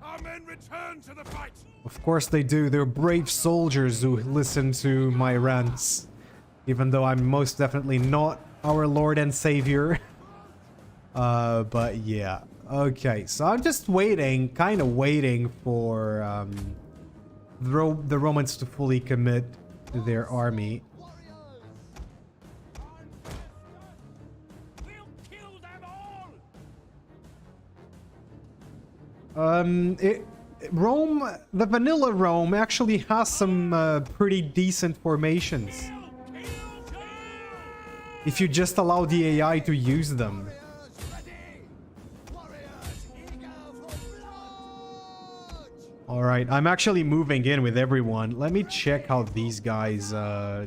Our men return to the fight. Of course they do. They're brave soldiers who listen to my rants. Even though I'm most definitely not our Lord and Savior. But yeah. Okay, so I'm just waiting, kind of waiting for the Romans to fully commit to their army. We'll kill them all. Rome, the vanilla Rome actually has some pretty decent formations. If you just allow the AI to use them. Alright, I'm actually moving in with everyone. Let me check how these guys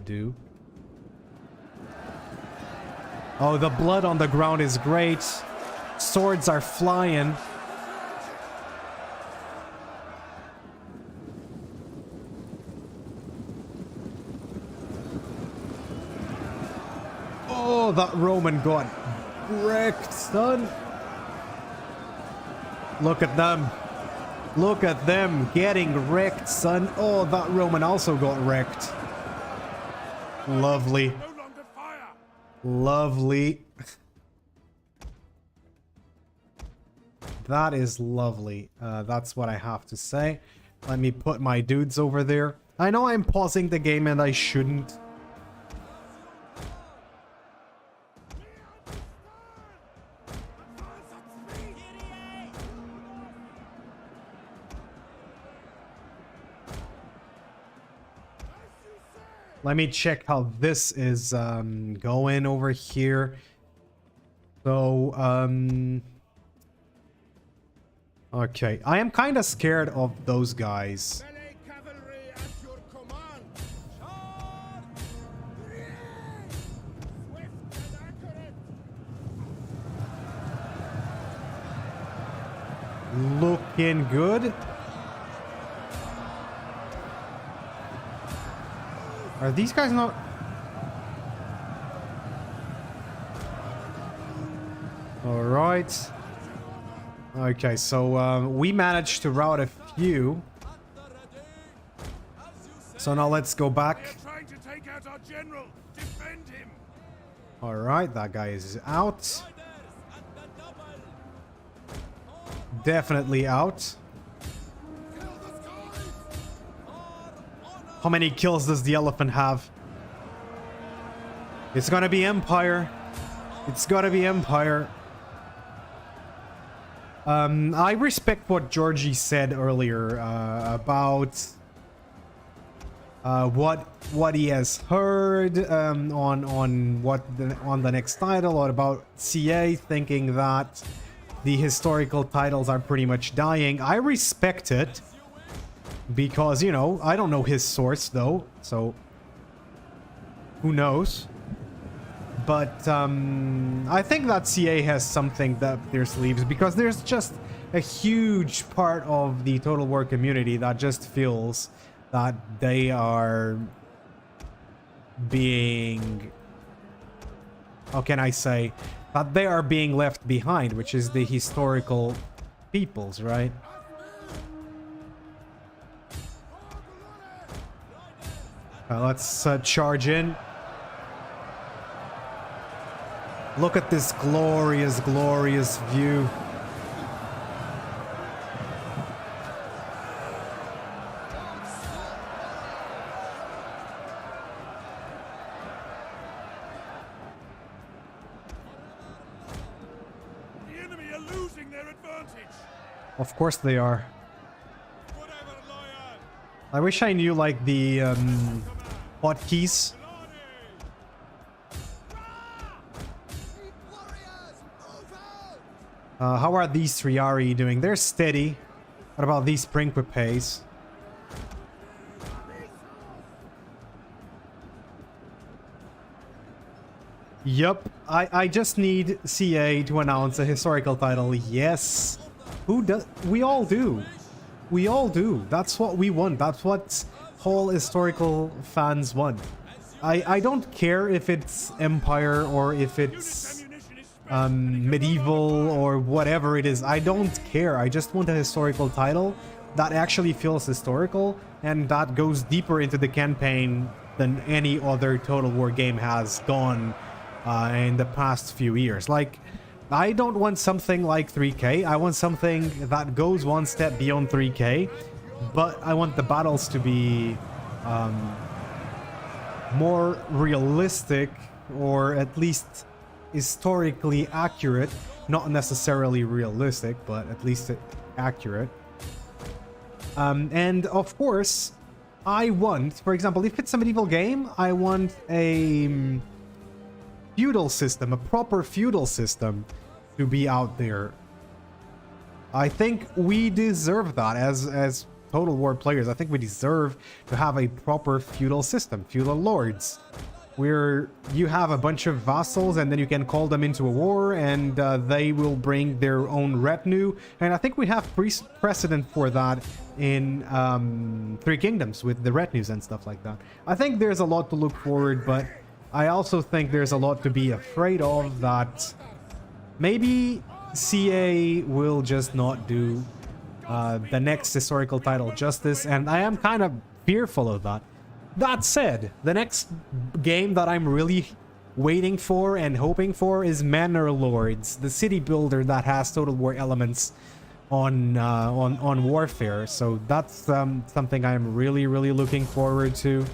do. Oh, the blood on the ground is great. Swords are flying. Oh, that Roman got wrecked, son. Look at them. Look at them getting wrecked, son. Oh, that Roman also got wrecked. Lovely. No longer fire. Lovely. That is lovely. That's what I have to say. Let me put my dudes over there. I know I'm pausing the game and I shouldn't. Let me check how this is going over here. So, okay. I am kind of scared of those guys. Melee cavalry at your command. Charge! Swift and accurate. Looking good. Are these guys not... Alright. Okay, so we managed to rout a few. So now let's go back. Trying to take out our general. Defend him. Alright, that guy is out. Definitely out. How many kills does the elephant have? It's gonna be Empire. It's gotta be Empire. I respect what Georgie said earlier about what he has heard on the next title, or about CA thinking that the historical titles are pretty much dying. I respect it because, you know, I don't know his source though, so who knows. But I think that CA has something up their sleeves, because there's just a huge part of the Total War community that just feels that they are being, how can I say, that they are being left behind, which is the historical peoples, right? Let's charge in. Look at this glorious, glorious view. The enemy are losing their advantage. Of course they are. Whatever, lawyer. I wish I knew, like, the hotkeys. How are these Triari doing? They're steady. What about these Principes? Yup, I just need CA to announce a historical title. Yes. Who does? We all do. We all do. That's what we want. That's what whole historical fans want. I don't care if it's Empire or if it's medieval or whatever it is. I don't care. I just want a historical title that actually feels historical and that goes deeper into the campaign than any other Total War game has gone in the past few years. Like, I don't want something like 3K. I want something that goes one step beyond 3K, but I want the battles to be more realistic, or at least historically accurate. Not necessarily realistic, but at least accurate. And of course, I want, for example, if it's a medieval game, I want a feudal system, a proper feudal system to be out there. I think we deserve that as Total War players. I think we deserve to have a proper feudal system, feudal lords, where you have a bunch of vassals and then you can call them into a war and they will bring their own retinue. And I think we have precedent for that in Three Kingdoms with the retinues and stuff like that. I think there's a lot to look forward, but I also think there's a lot to be afraid of, that maybe CA will just not do the next historical title justice, and I am kind of fearful of that. That said, the next game that I'm really waiting for and hoping for is Manor Lords, the city builder that has Total War elements on Warfare. So that's something I'm really looking forward to,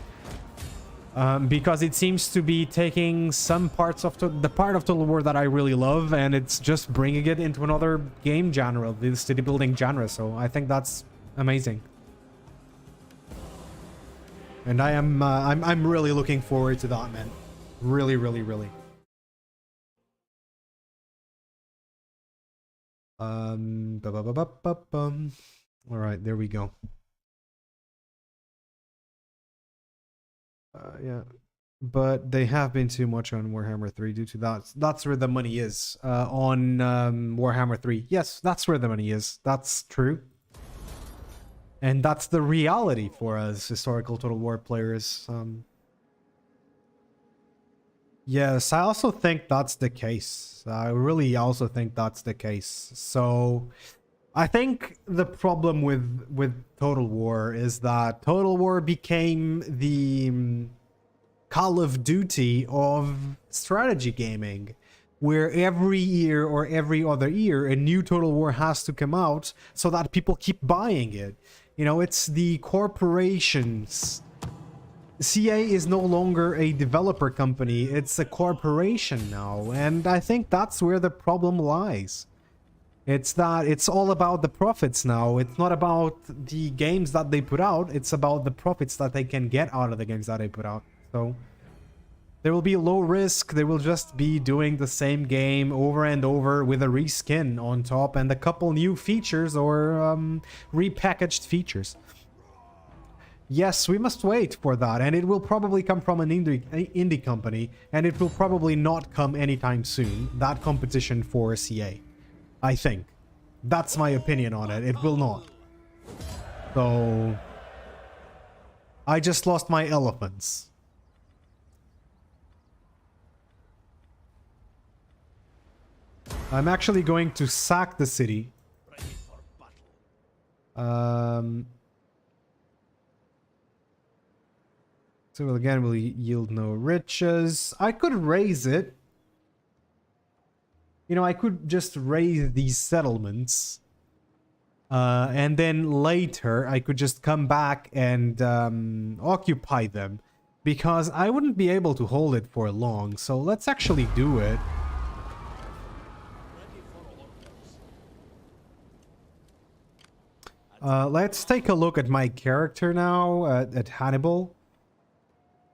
because it seems to be taking some parts of the part of Total War that I really love, and it's just bringing it into another game genre, the city building genre. So I think that's amazing. And I'm really looking forward to that, man. Really. All right, there we go. Yeah, but they have been too much on Warhammer 3 due to that. That's where the money is, on Warhammer 3. Yes, that's where the money is. That's true. And that's the reality for us historical Total War players. Yes, I also think that's the case. I really also think that's the case. So I think the problem with Total War is that Total War became the Call of Duty of strategy gaming, where every year or every other year a new Total War has to come out so that people keep buying it. You know, it's the corporations. CA is no longer a developer company, it's a corporation now, and I think that's where the problem lies. It's all about the profits now. It's not about the games that they put out. It's about the profits that they can get out of the games that they put out. So there will be low risk. They will just be doing the same game over and over with a reskin on top and a couple new features or repackaged features. Yes, we must wait for that, and it will probably come from an indie company, and it will probably not come anytime soon. That competition for CA. I think. That's my opinion on it. It will not. So I just lost my elephants. I'm actually going to sack the city. So again, will yield no riches. I could raise it. You know, I could just raise these settlements. And then later, I could just come back and occupy them. Because I wouldn't be able to hold it for long. So let's actually do it. Let's take a look at my character now, at Hannibal.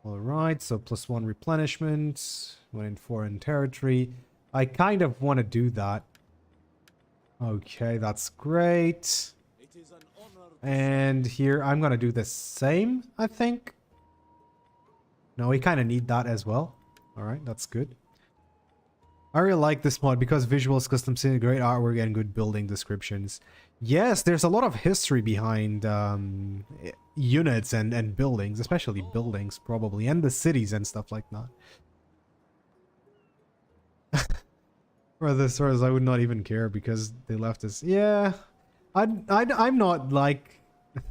Alright, so +1 replenishment, 1 in foreign territory. I kind of want to do that. Okay, that's great. And here, I'm going to do the same, I think. No, we kind of need that as well. Alright, that's good. I really like this mod because visuals, custom scene, great artwork, and good building descriptions. Yes, there's a lot of history behind units and buildings, especially buildings, probably, and the cities and stuff like that. For the stores, I would not even care because they left us. Yeah, I'm not like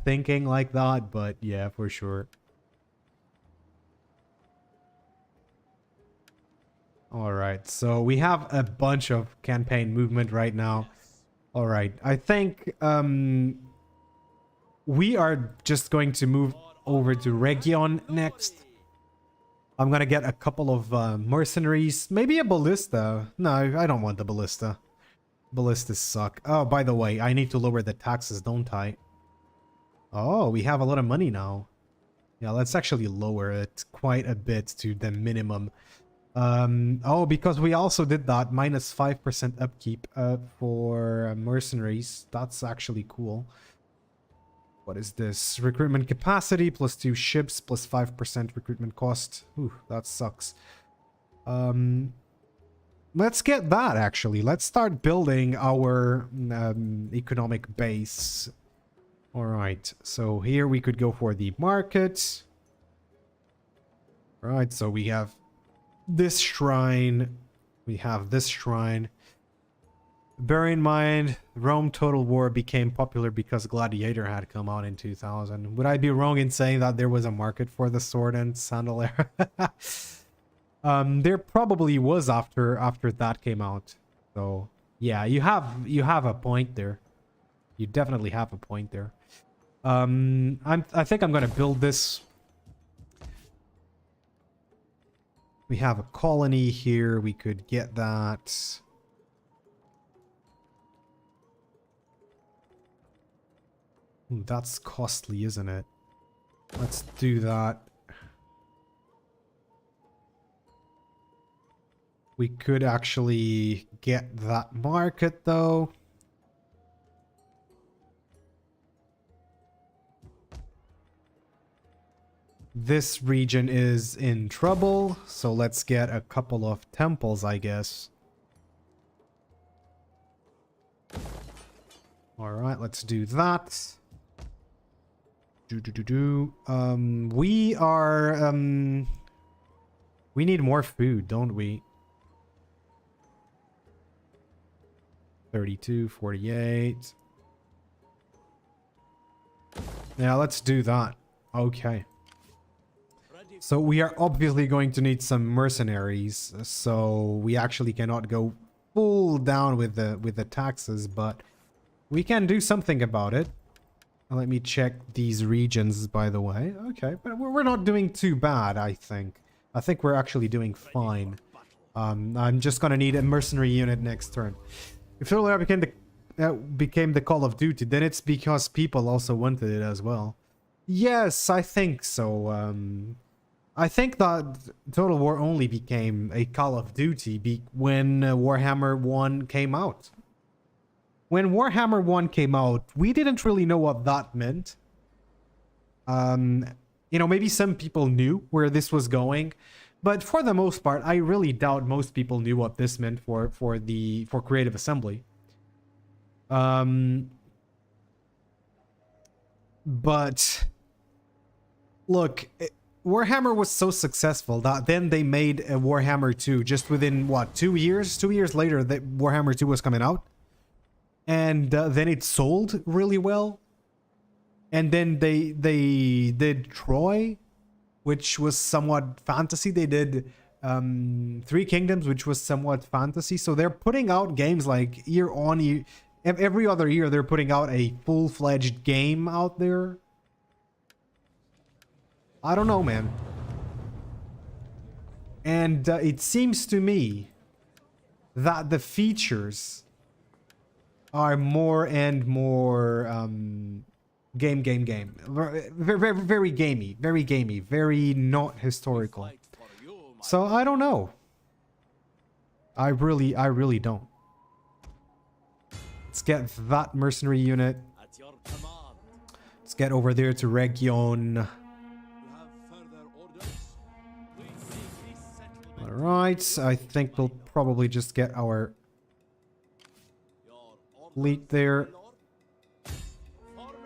thinking like that, but yeah, for sure. All right, so we have a bunch of campaign movement right now. All right, I think we are just going to move over to Region next. I'm gonna get a couple of mercenaries, maybe a ballista. No, I don't want the ballista. Ballistas suck. Oh, by the way, I need to lower the taxes, don't I? Oh, we have a lot of money now. Yeah, let's actually lower it quite a bit to the minimum. Oh, because we also did that -5% upkeep for mercenaries. That's actually cool. What is this? Recruitment capacity +2 ships +5% recruitment cost. Ooh, that sucks. Let's get that actually. Let's start building our economic base. All right. So here we could go for the market. Right. So we have this shrine. We have this shrine. Bear in mind, Rome Total War became popular because Gladiator had come out in 2000. Would I be wrong in saying that there was a market for the sword and sandal era? There probably was after that came out. So yeah, you have a point there. You definitely have a point there. I think I'm gonna build this. We have a colony here. We could get that. Ooh, that's costly, isn't it? Let's do that. We could actually get that market, though. This region is in trouble, so let's get a couple of temples, I guess. Alright, let's do that. We are, we need more food, don't we? 32, 48. Yeah, let's do that. Okay. So we are obviously going to need some mercenaries, so we actually cannot go full down with the taxes, but we can do something about it. Let me check these regions, by the way. Okay, but we're not doing too bad, I think. I think we're actually doing fine. I'm just gonna need a mercenary unit next turn. If Attila became the became the Call of Duty, then it's because people also wanted it as well. Yes, I think so. I think that Total War only became a Call of Duty when Warhammer 1 came out. When Warhammer 1 came out, we didn't really know what that meant. You know, maybe some people knew where this was going, but for the most part, I really doubt most people knew what this meant for Creative Assembly. But look, Warhammer was so successful that then they made a Warhammer 2 just within what, 2 years? 2 years later, that Warhammer 2 was coming out, and then it sold really well. And then they did Troy, which was somewhat fantasy. They did Three Kingdoms, which was somewhat fantasy. So they're putting out games like year on year. Every other year, they're putting out a full-fledged game out there. I don't know, man. And it seems to me that the features are more and more game. Very gamey, very not historical. So I don't know. I really don't. Let's get that mercenary unit. At your command. Let's get over there to Region. You have further orders? We seek this settlement. Alright, I think we'll probably just get our Your order, fleet there. Lord.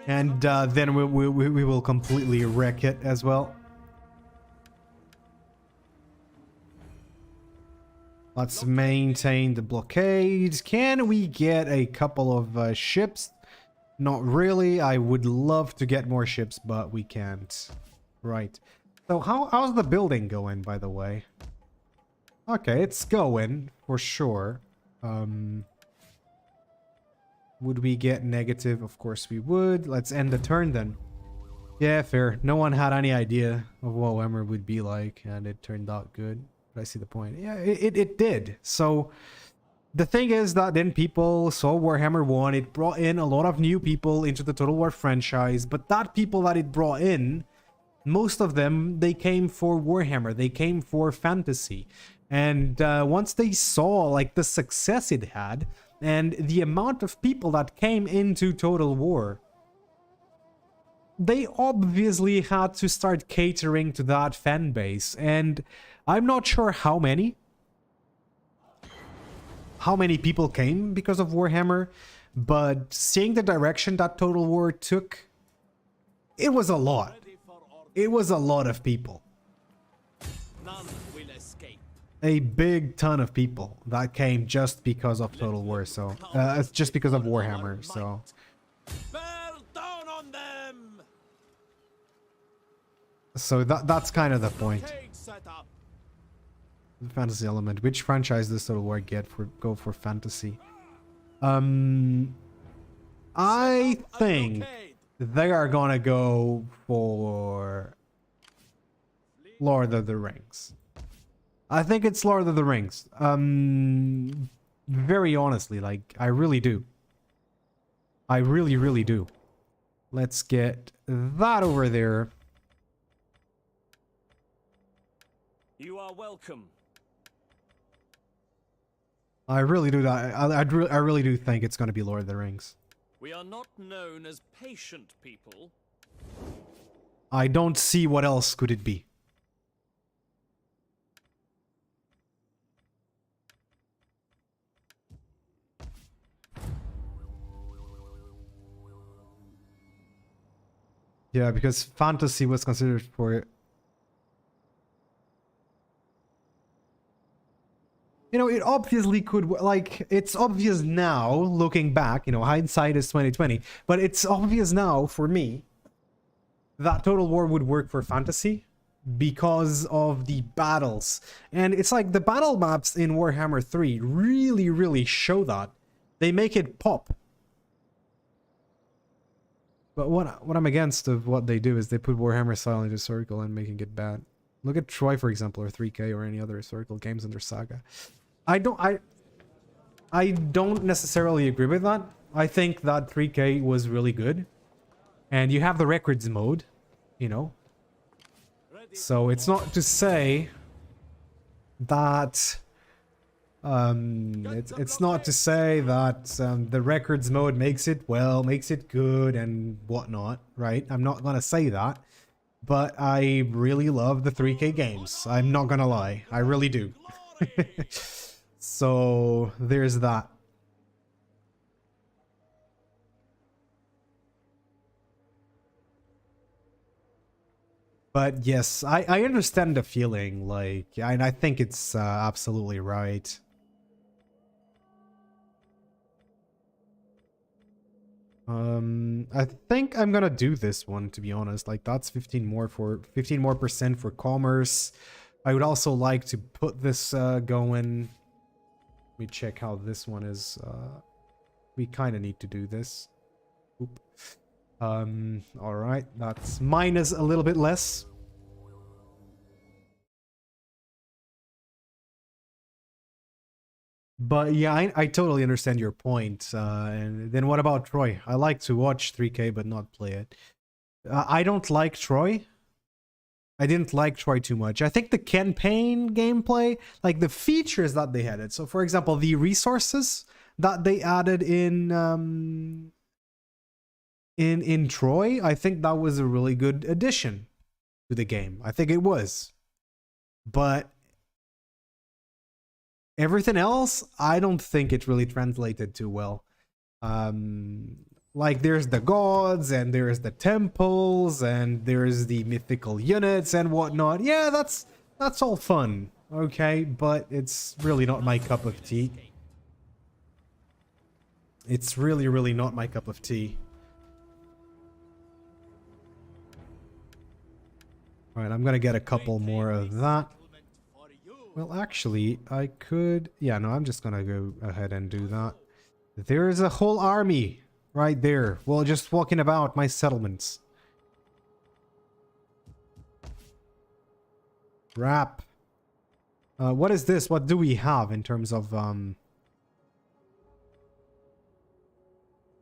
And then we will completely wreck it as well. Let's maintain the blockade. Can we get a couple of ships? Not really. I would love to get more ships, but we can't. Right. So how's the building going, by the way? Okay, it's going for sure. Would we get negative? Of course we would. Let's end the turn then. Yeah, fair. No one had any idea of what Warhammer would be like, and it turned out good. But I see the point. Yeah, it did. So the thing is that then people saw Warhammer 1. It brought in a lot of new people into the Total War franchise. But that people that it brought in, most of them, they came for Warhammer. They came for fantasy. And once they saw like the success it had, and the amount of people that came into Total War, they obviously had to start catering to that fan base. And I'm not sure how many people came because of Warhammer, but seeing the direction that Total War took, it was a lot. Ready for order. It was a lot of people. None will escape. A big ton of people that came just because of Total War, so it's just because of Warhammer, so Bear down on them. that's kind of the point. Blockade set up. The fantasy element. Which franchise does Total War go for fantasy? I think Blockade. they are gonna go for Lord of the Rings. I think it's Lord of the Rings. Very honestly, like, I really do. I really do. Let's get that over there. You are welcome. I really do that. I really do think it's going to be Lord of the Rings. We are not known as patient people. I don't see what else could it be. Yeah, because fantasy was considered for... You know, it obviously could, like, it's obvious now, looking back, you know, hindsight is 2020, but it's obvious now, for me, that Total War would work for fantasy because of the battles. And it's like the battle maps in Warhammer 3 really show that. They make it pop. But what I'm against of what they do is they put Warhammer style into historical and making it bad. Look at Troy, for example, or 3K, or any other historical games under Saga. I don't necessarily agree with that. I think that 3K was really good. And you have the records mode, you know. So it's not to say that it's not to say that the records mode makes it good and whatnot, right? I'm not gonna say that, but I really love the 3K games. I'm not gonna lie, I really do. So there's that. But yes, I understand the feeling, like, and I think it's absolutely right. I think I'm gonna do this one, to be honest. Like, that's 15 more percent for commerce. I would also like to put this going. Let me check how this one is. We kind of need to do this. Oop. All right, that's minus a little bit less. But yeah, I totally understand your point. And then what about Troy? I like to watch 3K but not play it. I don't like Troy. I didn't like Troy too much. I think the campaign gameplay, like the features that they added. So for example, the resources that they added in Troy, I think that was a really good addition to the game. I think it was. But everything else, I don't think it really translated too well. Like, there's the gods, and there's the temples, and there's the mythical units and whatnot. Yeah, that's all fun, okay? But it's really not my cup of tea. It's really, really not my cup of tea. Alright, I'm gonna get a couple more of that. Well, actually, I could... Yeah, no, I'm just gonna go ahead and do that. There's a whole army right there. Well, just walking about my settlements. Wrap. What is this? What do we have in terms of...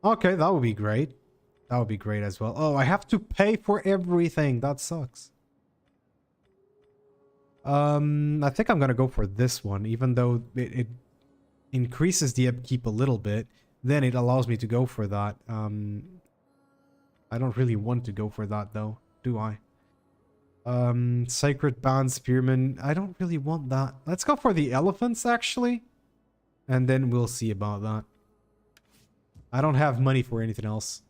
Okay, that would be great. That would be great as well. Oh, I have to pay for everything. That sucks. I think I'm gonna go for this one, even though it increases the upkeep a little bit. Then it allows me to go for that. I don't really want to go for that though, do I? Sacred Band Spearmen. I don't really want that. Let's go for the elephants actually, and then we'll see about that. I don't have money for anything else.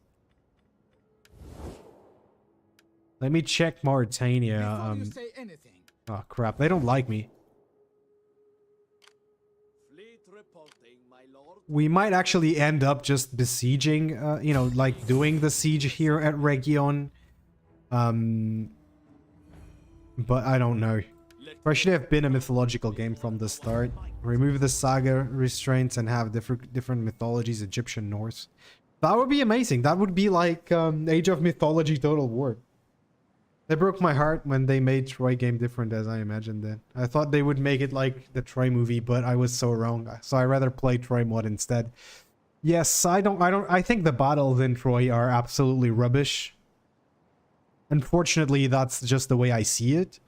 Let me check Mauritania. Before you say anything, Oh crap, they don't like me. Fleet reporting, my lord. We might actually end up just besieging, you know, like doing the siege here at Region. But I don't know. Or should have been a mythological game from the start. Remove the saga restraints and have different mythologies, Egyptian, Norse. That would be amazing. That would be like Age of Mythology Total War. They broke my heart when they made Troy game different as I imagined it. I thought they would make it like the Troy movie, but I was so wrong. So I rather play Troy mod instead. Yes, I think the battles in Troy are absolutely rubbish. Unfortunately, that's just the way I see it.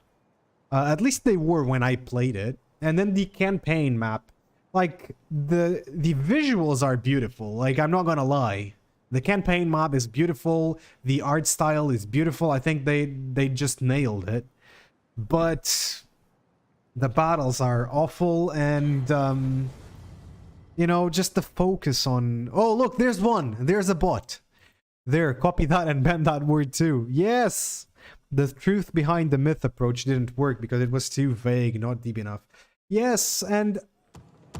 At least they were when I played it. And then the campaign map, like the visuals are beautiful. Like, I'm not gonna lie. The campaign map is beautiful. The art style is beautiful. I think they just nailed it. But the battles are awful, and you know, just the focus on... Oh, look, there's one. There's a bot. There, copy that and ban that word too. Yes! The truth behind the myth approach didn't work because it was too vague, not deep enough. Yes, and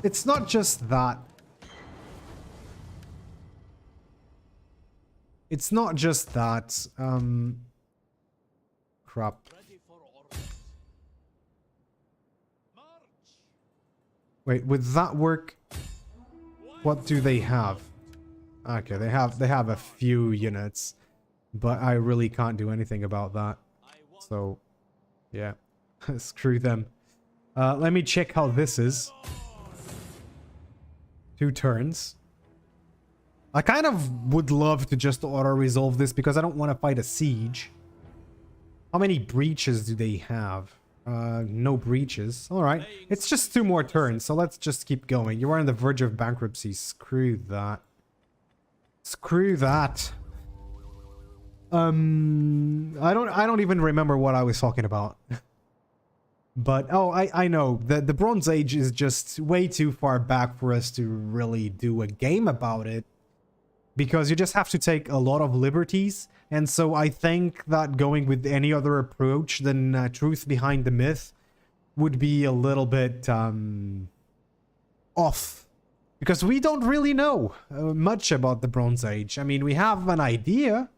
it's not just that. It's not just that. Crap. Ready for orders. March. Wait, would that work? What do they have? Okay, they have a few units, but I really can't do anything about that. So, yeah, screw them. Let me check how this is. 2 turns. I kind of would love to just auto-resolve this because I don't want to fight a siege. How many breaches do they have? No breaches. Alright. It's just 2 more turns, so let's just keep going. You are on the verge of bankruptcy. Screw that. Screw that. I don't even remember what I was talking about. But, oh, I know. The Bronze Age is just way too far back for us to really do a game about it. Because you just have to take a lot of liberties. And so I think that going with any other approach than truth behind the myth would be a little bit off. Because we don't really know much about the Bronze Age. I mean, we have an idea,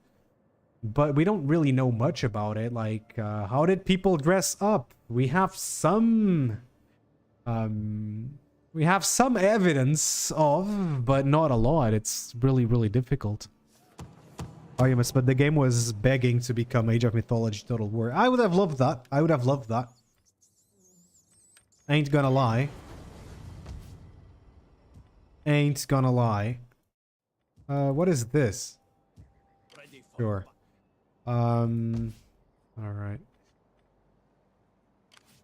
but we don't really know much about it. Like, how did people dress up? We have some evidence of, but not a lot. It's really, really difficult. Arguments, but the game was begging to become Age of Mythology Total War. I would have loved that. I would have loved that. Ain't gonna lie. Ain't gonna lie. What is this? Sure. Alright.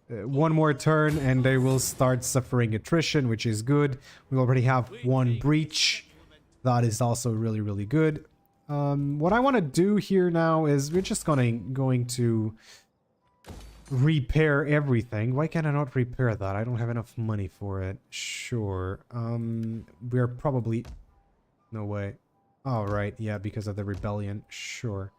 One more turn and they will start suffering attrition, which is good. We already have 1 breach. That is also really, really good. What I want to do here now is we're just going to repair everything. Why can I not repair that? I don't have enough money for it. Sure. We're probably... No way. Oh, right. Yeah, because of the rebellion. Sure.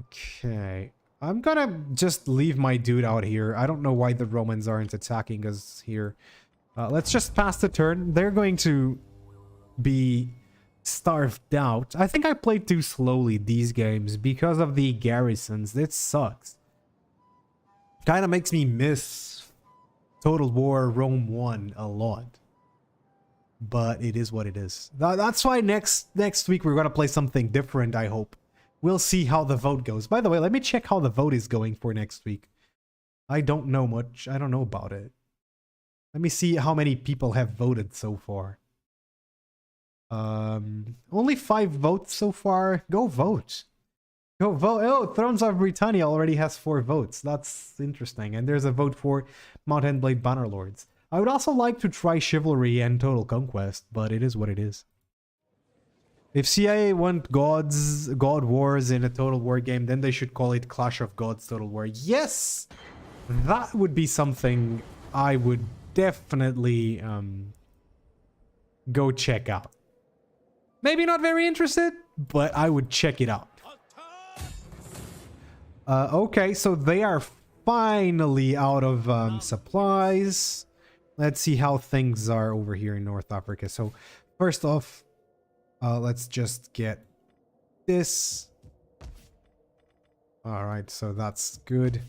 Okay. I'm gonna just leave my dude out here. I don't know why the Romans aren't attacking us here. Let's just pass the turn. They're going to be starved out. I think I played too slowly these games because of the garrisons. It sucks. Kind of makes me miss Total War Rome 1 a lot. But it is what it is. That's why next week we're going to play something different, I hope. We'll see how the vote goes. By the way, let me check how the vote is going for next week. I don't know much. I don't know about it. Let me see how many people have voted so far. Only 5 votes so far. Go vote. Go vote. Oh, Thrones of Britannia already has 4 votes. That's interesting. And there's a vote for Mount and Blade Bannerlords. I would also like to try Chivalry and Total Conquest, but it is what it is. If CIA want God Wars in a Total War game, then they should call it Clash of Gods Total War. Yes! That would be something I would definitely go check out. Maybe not very interested, but I would check it out. Okay, so they are finally out of supplies. Let's see how things are over here in North Africa. So first off, let's just get this. All right, so that's good.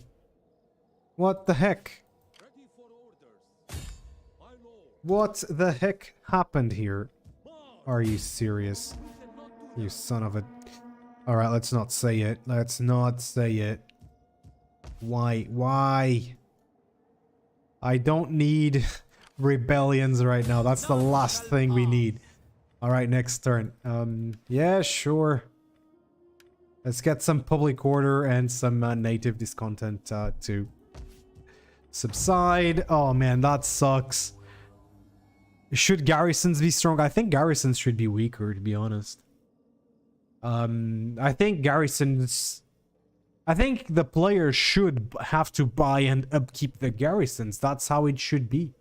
What the heck? What the heck happened here? Are you serious? You son of a... Alright, let's not say it. Let's not say it. Why? Why? I don't need rebellions right now. That's the last thing we need. Alright, next turn. Yeah, sure. Let's get some public order and some native discontent to subside. Oh man, that sucks. Should garrisons be strong? I think garrisons should be weaker, to be honest. I think garrisons... I think the players should have to buy and upkeep the garrisons. That's how it should be.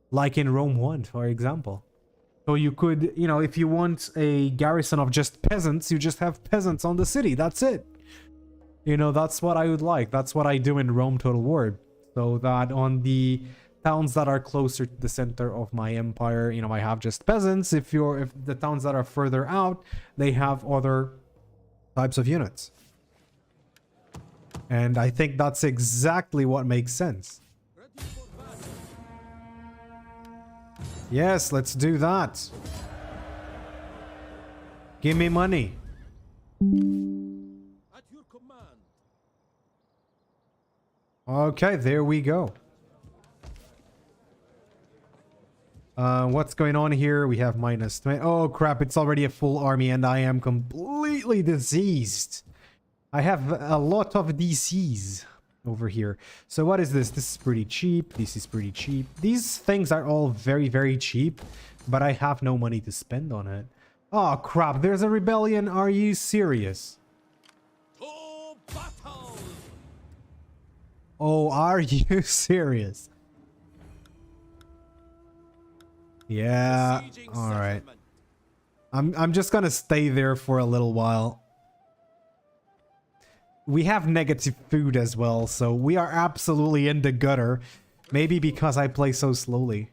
Like in Rome 1, for example. So you could, you know, if you want a garrison of just peasants, you just have peasants on the city. That's it. You know, that's what I would like. That's what I do in Rome Total War. So that on the towns that are closer to the center of my empire, you know, I have just peasants. If the towns that are further out, they have other types of units. And I think that's exactly what makes sense. Yes, let's do that. Give me money. At your command. Okay, there we go. What's going on here? We have minus 20. Oh crap, it's already a full army and I am completely diseased. I have a lot of disease over here. So what is this? This is pretty cheap. This is pretty cheap. These things are all very, very cheap, but I have no money to spend on it. Oh crap, there's a rebellion. Are you serious? To battle! Oh, are you serious? Yeah, Besieging all right. settlement. I'm just gonna stay there for a little while. We have negative food as well, so we are absolutely in the gutter. Maybe because I play so slowly.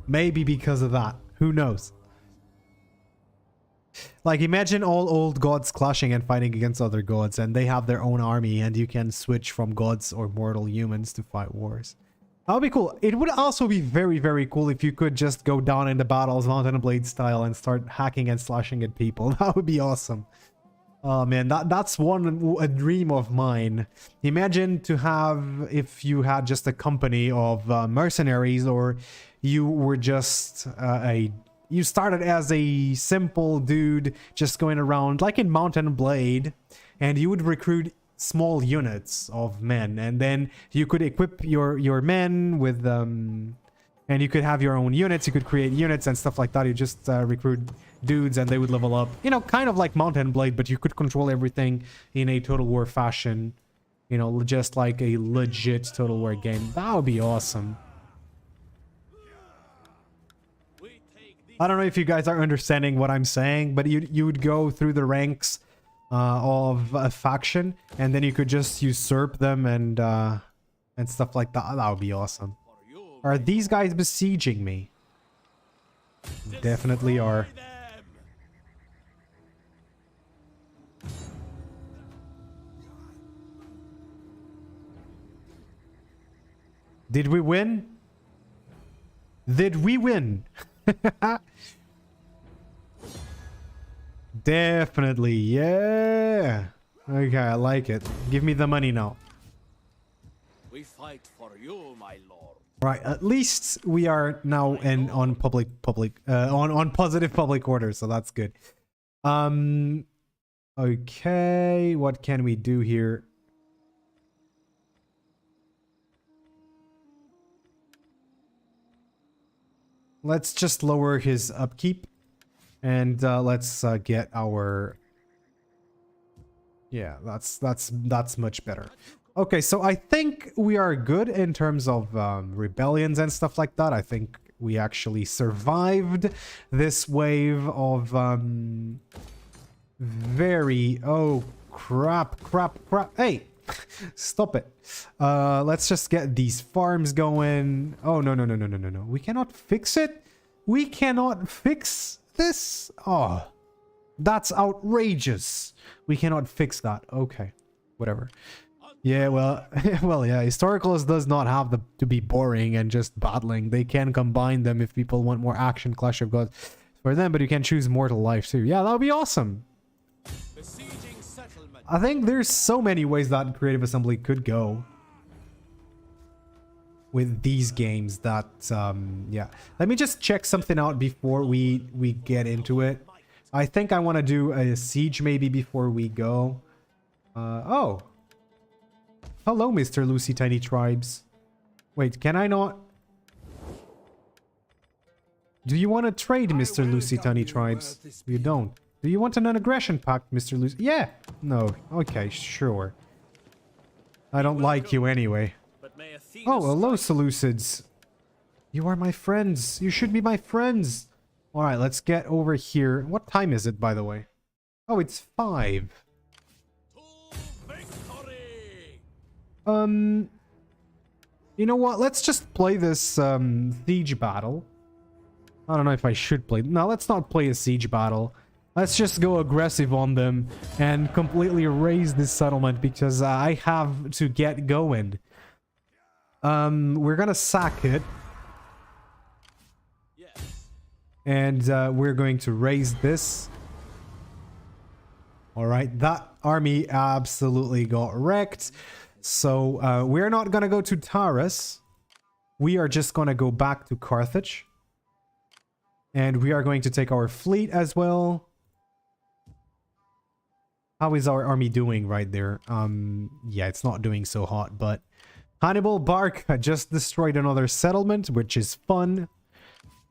Maybe because of that. Who knows? Like, imagine all old gods clashing and fighting against other gods, and they have their own army, and you can switch from gods or mortal humans to fight wars. That would be cool. It would also be very, very cool if you could just go down in the battles, Mountain Blade style, and start hacking and slashing at people. That would be awesome. Oh man, that's a dream of mine. Imagine to have, if you had just a company of mercenaries, or you were just you started as a simple dude just going around like in Mountain Blade, and you would recruit small units of men, and then you could equip your men with and you could have your own units. You could create units and stuff like that. You just recruit dudes and they would level up, you know, kind of like Mountain Blade, but you could control everything in a Total War fashion, you know, just like a legit Total War game. That would be awesome. I don't know if you guys are understanding what I'm saying, but you would go through the ranks of a faction, and then you could just usurp them and stuff like that. That would be awesome. Are these guys besieging me? Definitely are. Did we win? Did we win? Definitely, yeah. Okay, I like it. Give me the money now. We fight for you, my lord. Right, at least we are now in on on positive public order, so that's good. Okay, what can we do here? Let's just lower his upkeep, and let's get our... Yeah, that's much better. Okay, so I think we are good in terms of rebellions and stuff like that. I think we actually survived this wave of very... Oh, crap. Hey, stop it. Let's just get these farms going. Oh, no. We cannot fix it? We cannot fix this? Oh, that's outrageous. We cannot fix that. Okay, whatever. Yeah, well, yeah, historicals does not have to be boring and just battling. They can combine them if people want more action, Clash of Gods for them, but you can choose Mortal Life too. Yeah, that would be awesome. Besieging settlement. I think there's so many ways that Creative Assembly could go with these games that, yeah. Let me just check something out before we get into it. I think I want to do a siege maybe before we go. Oh. Hello, Mr. Lucy Tiny Tribes. Wait, can I not? Do you want to trade, Mr. Lucy Tiny Tribes? You don't. Do you want a non-aggression pact, Mr. Lucy? Yeah. No. Okay, sure. I don't like you anyway. But may Athena Oh, hello, strike- Seleucids. You are my friends. You should be my friends. Alright, let's get over here. What time is it, by the way? Oh, it's 5. To victory! You know what? Let's just play this siege battle. I don't know if I should play. No, let's not play a siege battle. Let's just go aggressive on them and completely raise this settlement because I have to get going. We're gonna sack it. Yes. And we're going to raise this. Alright, that army absolutely got wrecked. So we're not gonna go to Taurus. we are just gonna go back to Carthage. And we are going to take our fleet as well. How is our army doing right there? Yeah, it's not doing so hot, but Hannibal Barca just destroyed another settlement, which is fun.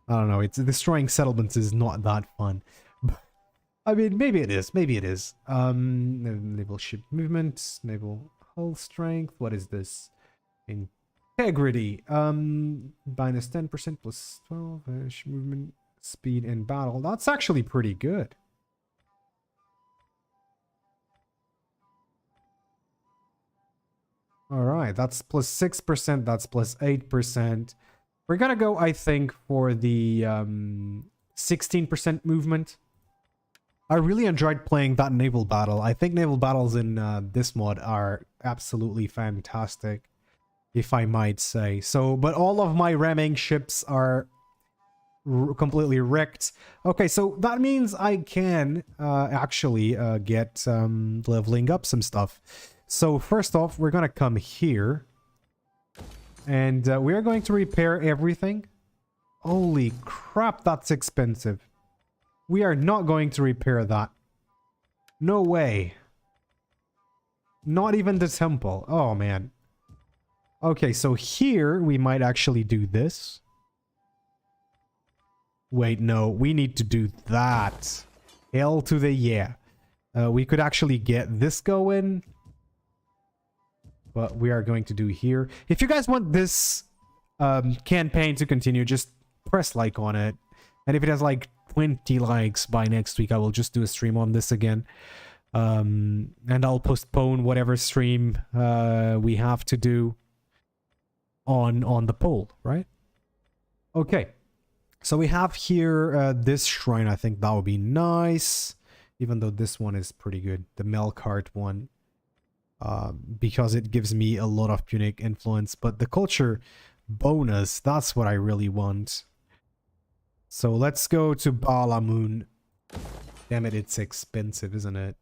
I don't know, it's destroying settlements is not that fun. I mean, maybe it is, maybe it is. Naval ship movement, naval hull strength, what is this? Integrity, minus 10% plus 12, movement speed in battle. That's actually pretty good. Alright, that's plus 6%, that's plus 8%. We're gonna go, I think, for the 16% movement. I really enjoyed playing that naval battle. I think naval battles in this mod are absolutely fantastic, if I might say. So, but all of my ramming ships are completely wrecked. Okay, so that means I can actually get leveling up some stuff. So first off, we're gonna come here. And we are going to repair everything. Holy crap, that's expensive. We are not going to repair that. No way. Not even the temple. Oh, man. Okay, so here we might actually do this. Wait, no. We need to do that. Hell to the yeah. We could actually get this going. But we are going to do here. If you guys want this campaign to continue, just press like on it. And if it has like 20 likes by next week, I will just do a stream on this again. And I'll postpone whatever stream we have to do on the poll, right? Okay. So we have here this shrine. I think that would be nice. Even though this one is pretty good. The Melkart one. Because it gives me a lot of Punic influence. But the culture bonus, that's what I really want. So let's go to Balamun. Damn it, it's expensive, isn't it?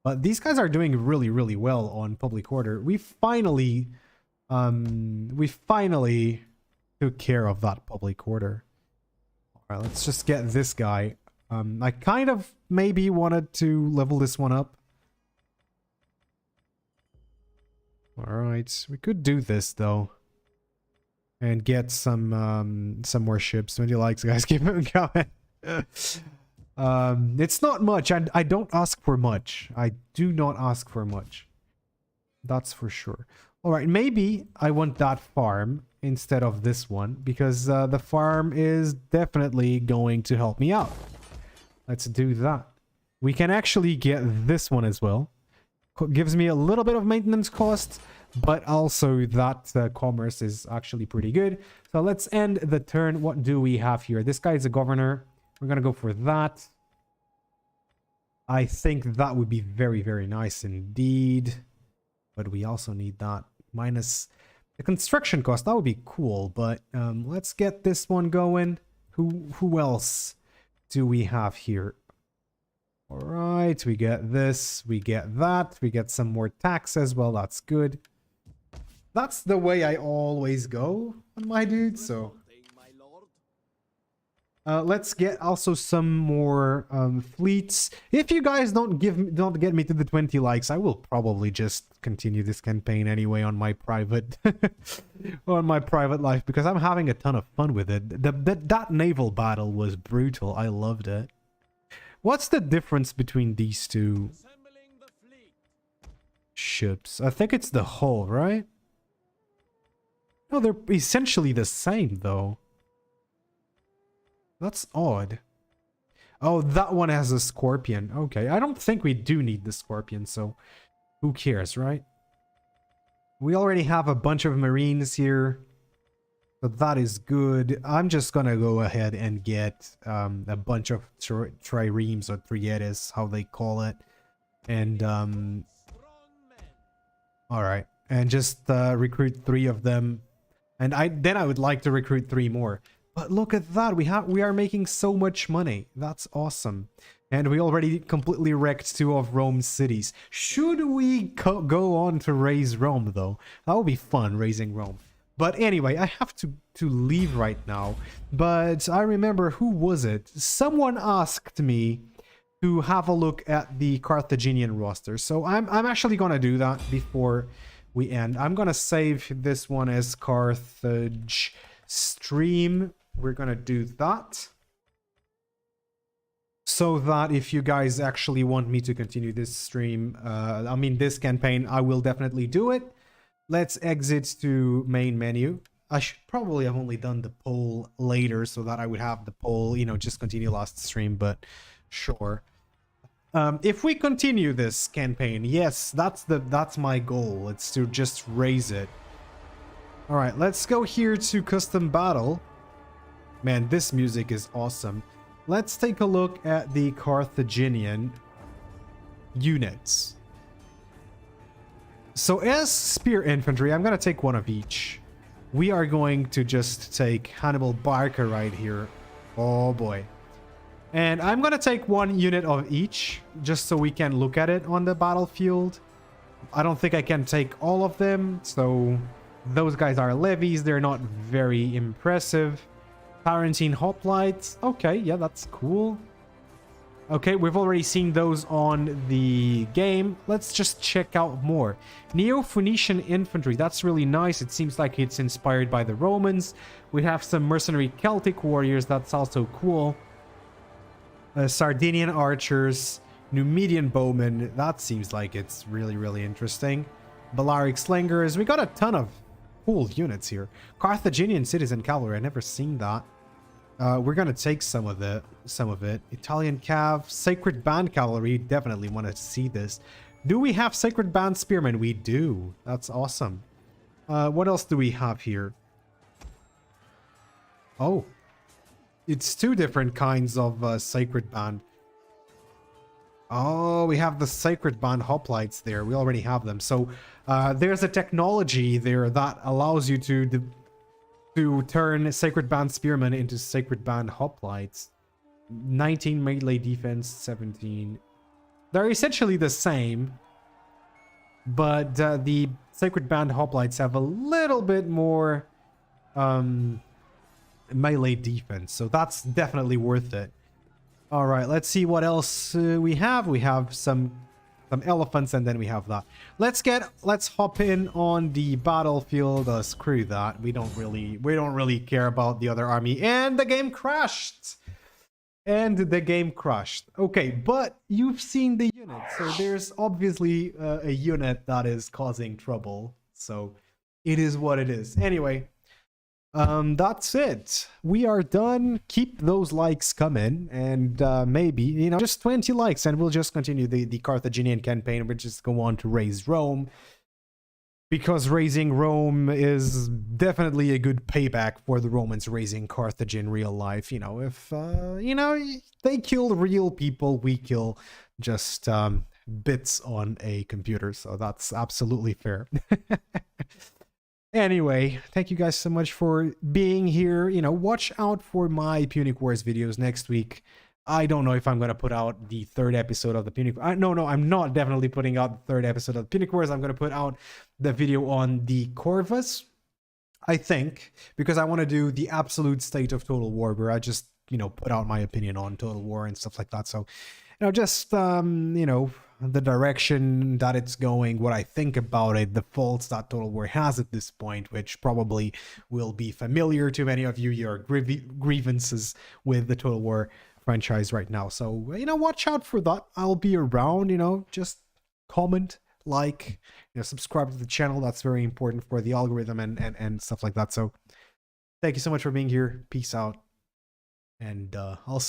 But these guys are doing really, really well on public order. We finally took care of that public order. Alright, let's just get this guy. I kind of maybe wanted to level this one up. Alright, we could do this though. And get some more ships. 20 likes, guys, keep it going. It's not much, and I don't ask for much. I do not ask for much. That's for sure. Alright, maybe I want that farm instead of this one, because the farm is definitely going to help me out. Let's do that. We can actually get this one as well. Gives me a little bit of maintenance cost, but also that commerce is actually pretty good. So let's end the turn. What do we have here? This guy is a governor. We're gonna go for that. I think that would be very, very nice indeed. But we also need that minus the construction cost. That would be cool, but let's get this one going. Who else do we have here? All right, we get this, we get that, we get some more tax as well. That's good. That's the way I always go on my dude. So let's get also some more fleets. If you guys don't get me to the 20 likes, I will probably just continue this campaign anyway on my private on my private life, because I'm having a ton of fun with it. That naval battle was brutal. I loved it. What's the difference between these two ships? I think it's the hull, right? No, they're essentially the same, though. That's odd. Oh, that one has a scorpion. Okay, I don't think we do need the scorpion, so who cares, right? We already have a bunch of marines here. So that is good. I'm just gonna go ahead and get a bunch of triremes or trieres, how they call it. And alright. And just recruit 3 of them. And then I would like to recruit 3 more. But look at that. We are making so much money. That's awesome. And we already completely wrecked 2 of Rome's cities. Should we go on to raise Rome, though? That would be fun, raising Rome. But anyway, I have to leave right now. But I remember, who was it? Someone asked me to have a look at the Carthaginian roster. So I'm actually gonna do that before we end. I'm gonna save this one as Carthage stream. We're gonna do that, so that if you guys actually want me to continue this stream, I mean this campaign, I will definitely do it. Let's exit to main menu. I should probably have only done the poll later so that I would have the poll, you know, just continue last stream, but sure. If we continue this campaign, yes, that's my goal. It's to just raise it. All right, let's go here to custom battle. Man, this music is awesome. Let's take a look at the Carthaginian units. So as spear infantry, I'm gonna take one of each. We are going to just take Hannibal Barca right here. Oh boy. And I'm gonna take one unit of each, just so we can look at it on the battlefield. I don't think I can take all of them, so those guys are levies. They're not very impressive. Tarantine hoplites. Okay, yeah, that's cool. Okay, we've already seen those on the game. Let's just check out more. Neo-Phoenician infantry. That's really nice. It seems like it's inspired by the Romans. We have some mercenary Celtic warriors. That's also cool. Sardinian archers. Numidian bowmen. That seems like it's really, really interesting. Balearic slingers. We got a ton of cool units here. Carthaginian citizen cavalry. I've never seen that. We're gonna take some of it. Italian cav, sacred band cavalry. Definitely want to see this. Do we have sacred band spearmen? We do. That's awesome. What else do we have here? Oh, it's two different kinds of sacred band. Oh, we have the sacred band hoplites there. We already have them. So there's a technology there that allows you to turn sacred band spearmen into sacred band hoplites. 19 melee defense, 17. They're essentially the same, but the sacred band hoplites have a little bit more melee defense, so that's definitely worth it. All right, let's see what else we have. We have some elephants, and then we have that. Let's hop in on the battlefield. Screw that. We don't really care about the other army. And the game crashed. Okay, but you've seen the unit, so there's obviously a unit that is causing trouble. So it is what it is. Anyway, that's it. We are done. Keep those likes coming, and maybe, you know, just 20 likes and we'll just continue the Carthaginian campaign. We'll just go on to raise Rome, because raising Rome is definitely a good payback for the Romans raising Carthage in real life. You know, if you know, they kill real people, we kill just bits on a computer, so that's absolutely fair. Anyway, thank you guys so much for being here. You know, watch out for my Punic Wars videos next week. I don't know if I'm going to put out the third episode of the Punic... No, I'm not definitely putting out the third episode of the Punic Wars. I'm going to put out the video on the Corvus, I think, because I want to do the absolute state of Total War, where I just, you know, put out my opinion on Total War and stuff like that. So, you know, just, you know, the direction that it's going, what I think about it, the faults that Total War has at this point, which probably will be familiar to many of you, your grievances with the Total War franchise right now. So, you know, watch out for that. I'll be around, you know, just comment, like, you know, subscribe to the channel. That's very important for the algorithm and stuff like that. So thank you so much for being here. Peace out. And I'll see you